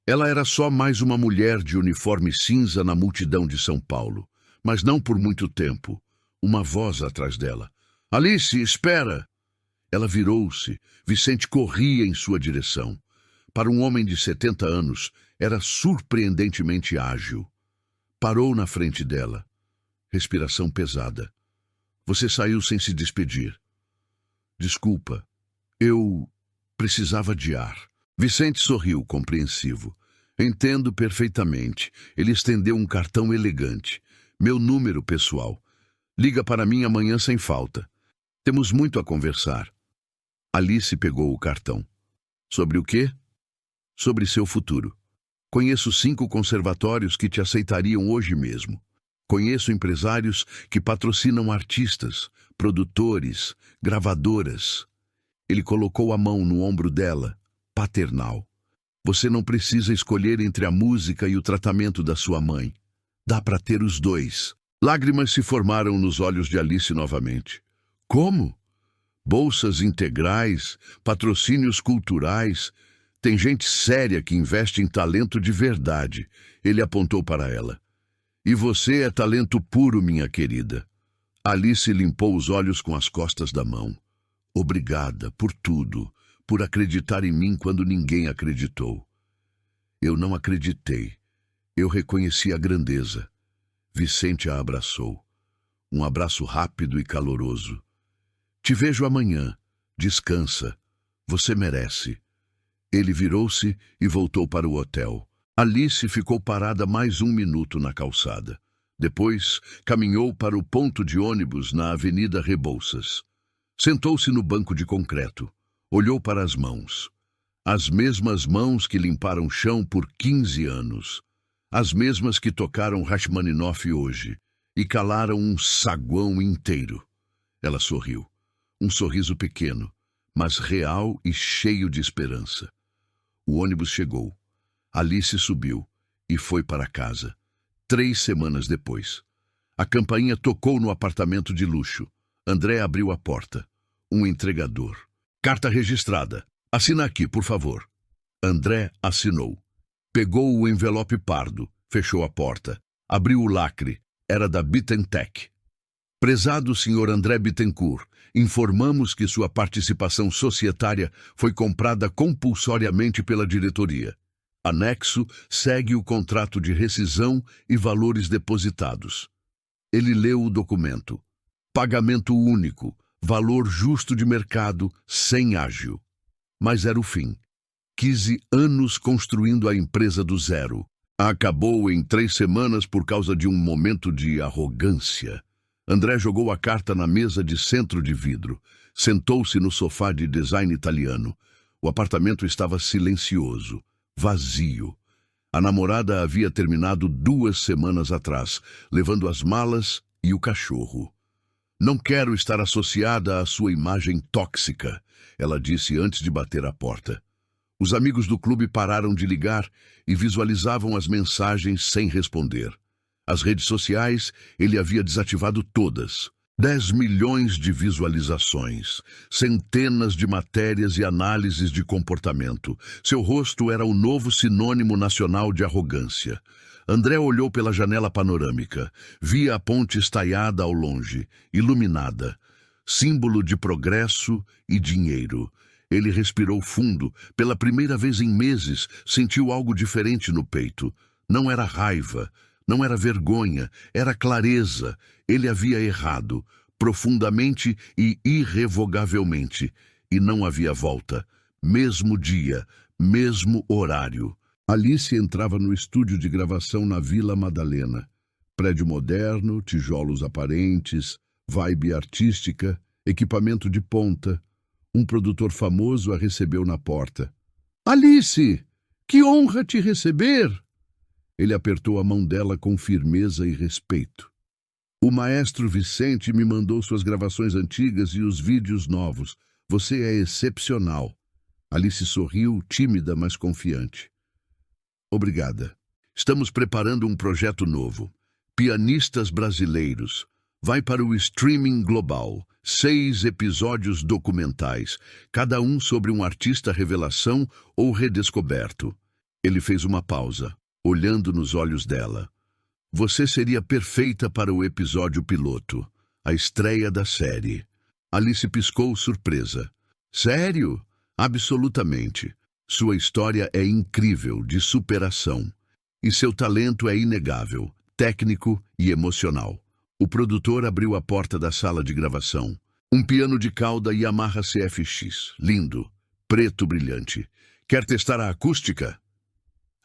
Ela era só mais uma mulher de uniforme cinza na multidão de São Paulo. Mas não por muito tempo. Uma voz atrás dela. Alice, espera! Ela virou-se. Vicente corria em sua direção. Para um homem de 70 anos, era surpreendentemente ágil. Parou na frente dela. Respiração pesada. Você saiu sem se despedir. Desculpa, eu precisava de ar. Vicente sorriu, compreensivo. Entendo perfeitamente. Ele estendeu um cartão elegante. Meu número pessoal. Liga para mim amanhã sem falta. Temos muito a conversar. Alice pegou o cartão. Sobre o quê? Sobre seu futuro. Conheço 5 conservatórios que te aceitariam hoje mesmo. Conheço empresários que patrocinam artistas, produtores, gravadoras. Ele colocou a mão no ombro dela, paternal. Você não precisa escolher entre a música e o tratamento da sua mãe. Dá para ter os dois. Lágrimas se formaram nos olhos de Alice novamente. Como? Bolsas integrais, patrocínios culturais. Tem gente séria que investe em talento de verdade. Ele apontou para ela. E você é talento puro, minha querida. Alice limpou os olhos com as costas da mão. Obrigada por tudo, por acreditar em mim quando ninguém acreditou. Eu não acreditei. Eu reconheci a grandeza. Vicente a abraçou. Um abraço rápido e caloroso. Te vejo amanhã. Descansa. Você merece. Ele virou-se e voltou para o hotel. Alice ficou parada mais 1 minuto na calçada. Depois, caminhou para o ponto de ônibus na Avenida Rebouças. Sentou-se no banco de concreto. Olhou para as mãos. As mesmas mãos que limparam o chão por 15 anos. As mesmas que tocaram Rachmaninoff hoje e calaram um saguão inteiro. Ela sorriu. Um sorriso pequeno, mas real e cheio de esperança. O ônibus chegou. Alice subiu e foi para casa. 3 semanas depois. A campainha tocou no apartamento de luxo. André abriu a porta. Um entregador. Carta registrada. Assina aqui, por favor. André assinou. Pegou o envelope pardo, fechou a porta. Abriu o lacre. Era da Bitentech. Prezado Sr. André Bittencourt, informamos que sua participação societária foi comprada compulsoriamente pela diretoria. Anexo segue o contrato de rescisão e valores depositados. Ele leu o documento. Pagamento único, valor justo de mercado, sem ágio. Mas era o fim. 15 anos construindo a empresa do zero. Acabou em 3 semanas por causa de um momento de arrogância. André jogou a carta na mesa de centro de vidro. Sentou-se no sofá de design italiano. O apartamento estava silencioso, vazio. A namorada havia terminado 2 semanas atrás, levando as malas e o cachorro. Não quero estar associada à sua imagem tóxica, ela disse antes de bater a porta. Os amigos do clube pararam de ligar e visualizavam as mensagens sem responder. As redes sociais, ele havia desativado todas. 10 milhões de visualizações, centenas de matérias e análises de comportamento. Seu rosto era o novo sinônimo nacional de arrogância. André olhou pela janela panorâmica. Via a ponte estaiada ao longe, iluminada. Símbolo de progresso e dinheiro. Ele respirou fundo. Pela primeira vez em meses, sentiu algo diferente no peito. Não era raiva. Não era vergonha, era clareza. Ele havia errado, profundamente e irrevogavelmente, e não havia volta. Mesmo dia, mesmo horário. Alice entrava no estúdio de gravação na Vila Madalena. Prédio moderno, tijolos aparentes, vibe artística, equipamento de ponta. Um produtor famoso a recebeu na porta. Alice, que honra te receber! Ele apertou a mão dela com firmeza e respeito. O maestro Vicente me mandou suas gravações antigas e os vídeos novos. Você é excepcional. Alice sorriu, tímida, mas confiante. Obrigada. Estamos preparando um projeto novo. Pianistas brasileiros. Vai para o streaming global. 6 episódios documentais, cada um sobre um artista revelação ou redescoberto. Ele fez uma pausa, olhando nos olhos dela. Você seria perfeita para o episódio piloto, a estreia da série. Alice piscou surpresa. Sério? Absolutamente. Sua história é incrível, de superação. E seu talento é inegável, técnico e emocional. O produtor abriu a porta da sala de gravação. Um piano de cauda Yamaha CFX. Lindo. Preto brilhante. Quer testar a acústica?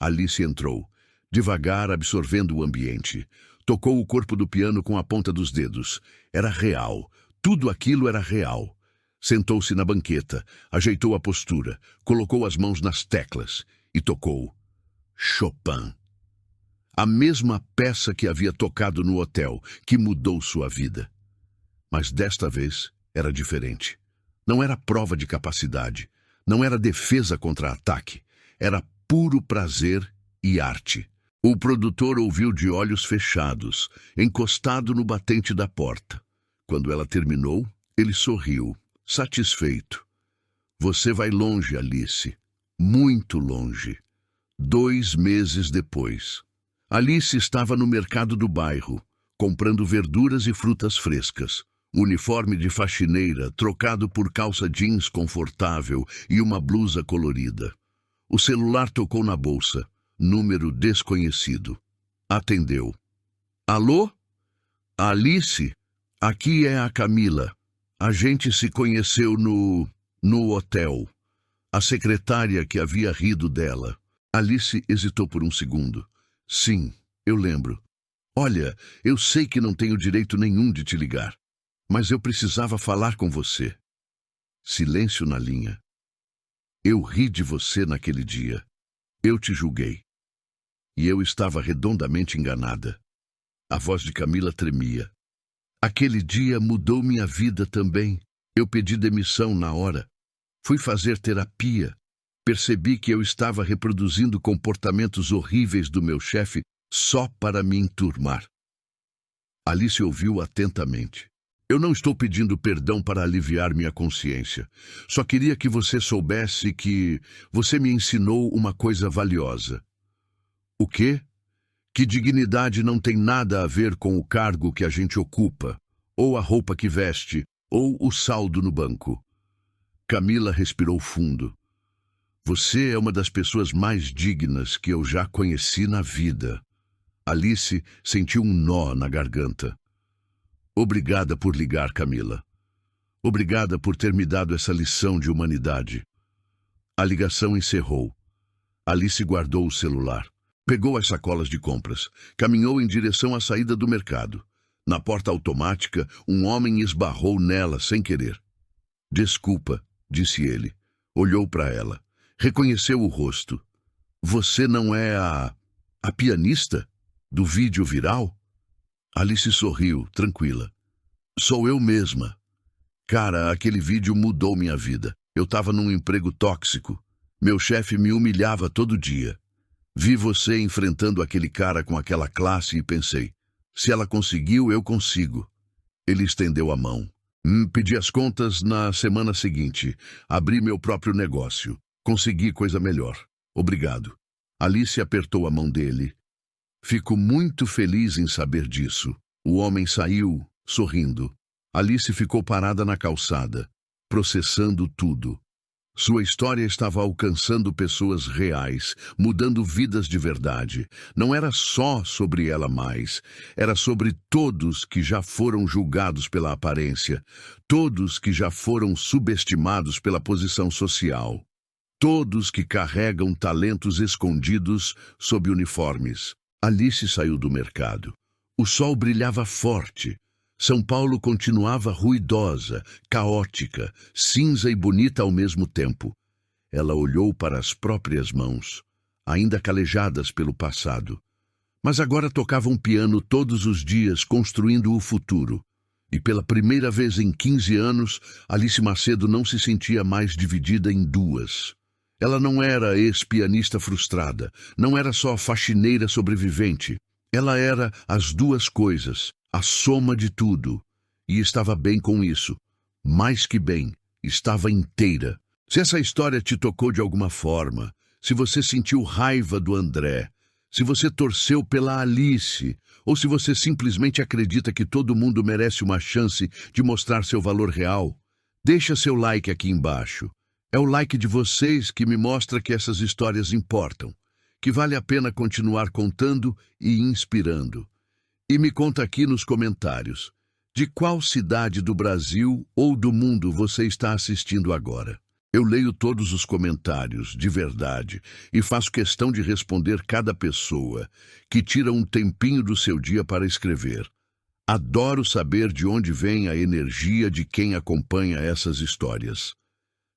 Alice entrou, devagar absorvendo o ambiente. Tocou o corpo do piano com a ponta dos dedos. Era real. Tudo aquilo era real. Sentou-se na banqueta, ajeitou a postura, colocou as mãos nas teclas e tocou Chopin. A mesma peça que havia tocado no hotel, que mudou sua vida. Mas desta vez era diferente. Não era prova de capacidade, não era defesa contra ataque, era puro prazer e arte. O produtor ouviu de olhos fechados, encostado no batente da porta. Quando ela terminou, ele sorriu, satisfeito. Você vai longe, Alice. Muito longe. 2 meses depois. Alice estava no mercado do bairro, comprando verduras e frutas frescas. Uniforme de faxineira, trocado por calça jeans confortável e uma blusa colorida. O celular tocou na bolsa. Número desconhecido. Atendeu. Alô? Alice? Aqui é a Camila. A gente se conheceu no hotel. A secretária que havia rido dela. Alice hesitou por um segundo. Sim, eu lembro. Olha, eu sei que não tenho direito nenhum de te ligar, mas eu precisava falar com você. Silêncio na linha. Eu ri de você naquele dia. Eu te julguei. E eu estava redondamente enganada. A voz de Camila tremia. Aquele dia mudou minha vida também. Eu pedi demissão na hora. Fui fazer terapia. Percebi que eu estava reproduzindo comportamentos horríveis do meu chefe só para me enturmar. Alice ouviu atentamente. Eu não estou pedindo perdão para aliviar minha consciência. Só queria que você soubesse que você me ensinou uma coisa valiosa. O quê? Que dignidade não tem nada a ver com o cargo que a gente ocupa, ou a roupa que veste, ou o saldo no banco. Camila respirou fundo. Você é uma das pessoas mais dignas que eu já conheci na vida. Alice sentiu um nó na garganta. Obrigada por ligar, Camila. Obrigada por ter me dado essa lição de humanidade. A ligação encerrou. Alice guardou o celular. Pegou as sacolas de compras. Caminhou em direção à saída do mercado. Na porta automática, um homem esbarrou nela sem querer. Desculpa, disse ele. Olhou para ela. Reconheceu o rosto. Você não é a pianista do vídeo viral? Alice sorriu, tranquila. Sou eu mesma. Cara, aquele vídeo mudou minha vida. Eu estava num emprego tóxico. Meu chefe me humilhava todo dia. Vi você enfrentando aquele cara com aquela classe e pensei, se ela conseguiu, eu consigo. Ele estendeu a mão. Pedi as contas na semana seguinte. Abri meu próprio negócio. Consegui coisa melhor. Obrigado. Alice apertou a mão dele. Fico muito feliz em saber disso. O homem saiu, sorrindo. Alice ficou parada na calçada, processando tudo. Sua história estava alcançando pessoas reais, mudando vidas de verdade. Não era só sobre ela mais, era sobre todos que já foram julgados pela aparência, todos que já foram subestimados pela posição social, todos que carregam talentos escondidos sob uniformes. Alice saiu do mercado. O sol brilhava forte. São Paulo continuava ruidosa, caótica, cinza e bonita ao mesmo tempo. Ela olhou para as próprias mãos, ainda calejadas pelo passado. Mas agora tocava um piano todos os dias, construindo o futuro. E pela primeira vez em 15 anos, Alice Macedo não se sentia mais dividida em duas. Ela não era ex-pianista frustrada, não era só faxineira sobrevivente. Ela era as duas coisas, a soma de tudo, e estava bem com isso. Mais que bem, estava inteira. Se essa história te tocou de alguma forma, se você sentiu raiva do André, se você torceu pela Alice, ou se você simplesmente acredita que todo mundo merece uma chance de mostrar seu valor real, deixa seu like aqui embaixo. É o like de vocês que me mostra que essas histórias importam, que vale a pena continuar contando e inspirando. E me conta aqui nos comentários, de qual cidade do Brasil ou do mundo você está assistindo agora? Eu leio todos os comentários, de verdade, e faço questão de responder cada pessoa que tira um tempinho do seu dia para escrever. Adoro saber de onde vem a energia de quem acompanha essas histórias.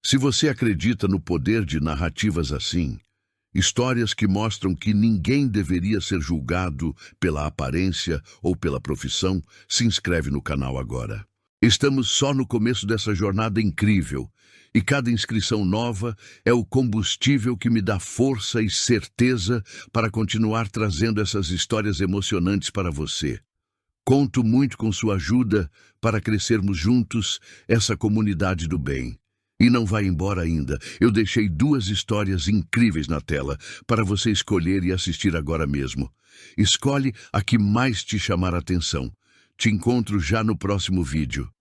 Se você acredita no poder de narrativas assim, histórias que mostram que ninguém deveria ser julgado pela aparência ou pela profissão, se inscreve no canal agora. Estamos só no começo dessa jornada incrível, e cada inscrição nova é o combustível que me dá força e certeza para continuar trazendo essas histórias emocionantes para você. Conto muito com sua ajuda para crescermos juntos essa comunidade do bem. E não vai embora ainda. Eu deixei 2 histórias incríveis na tela para você escolher e assistir agora mesmo. Escolhe a que mais te chamar a atenção. Te encontro já no próximo vídeo.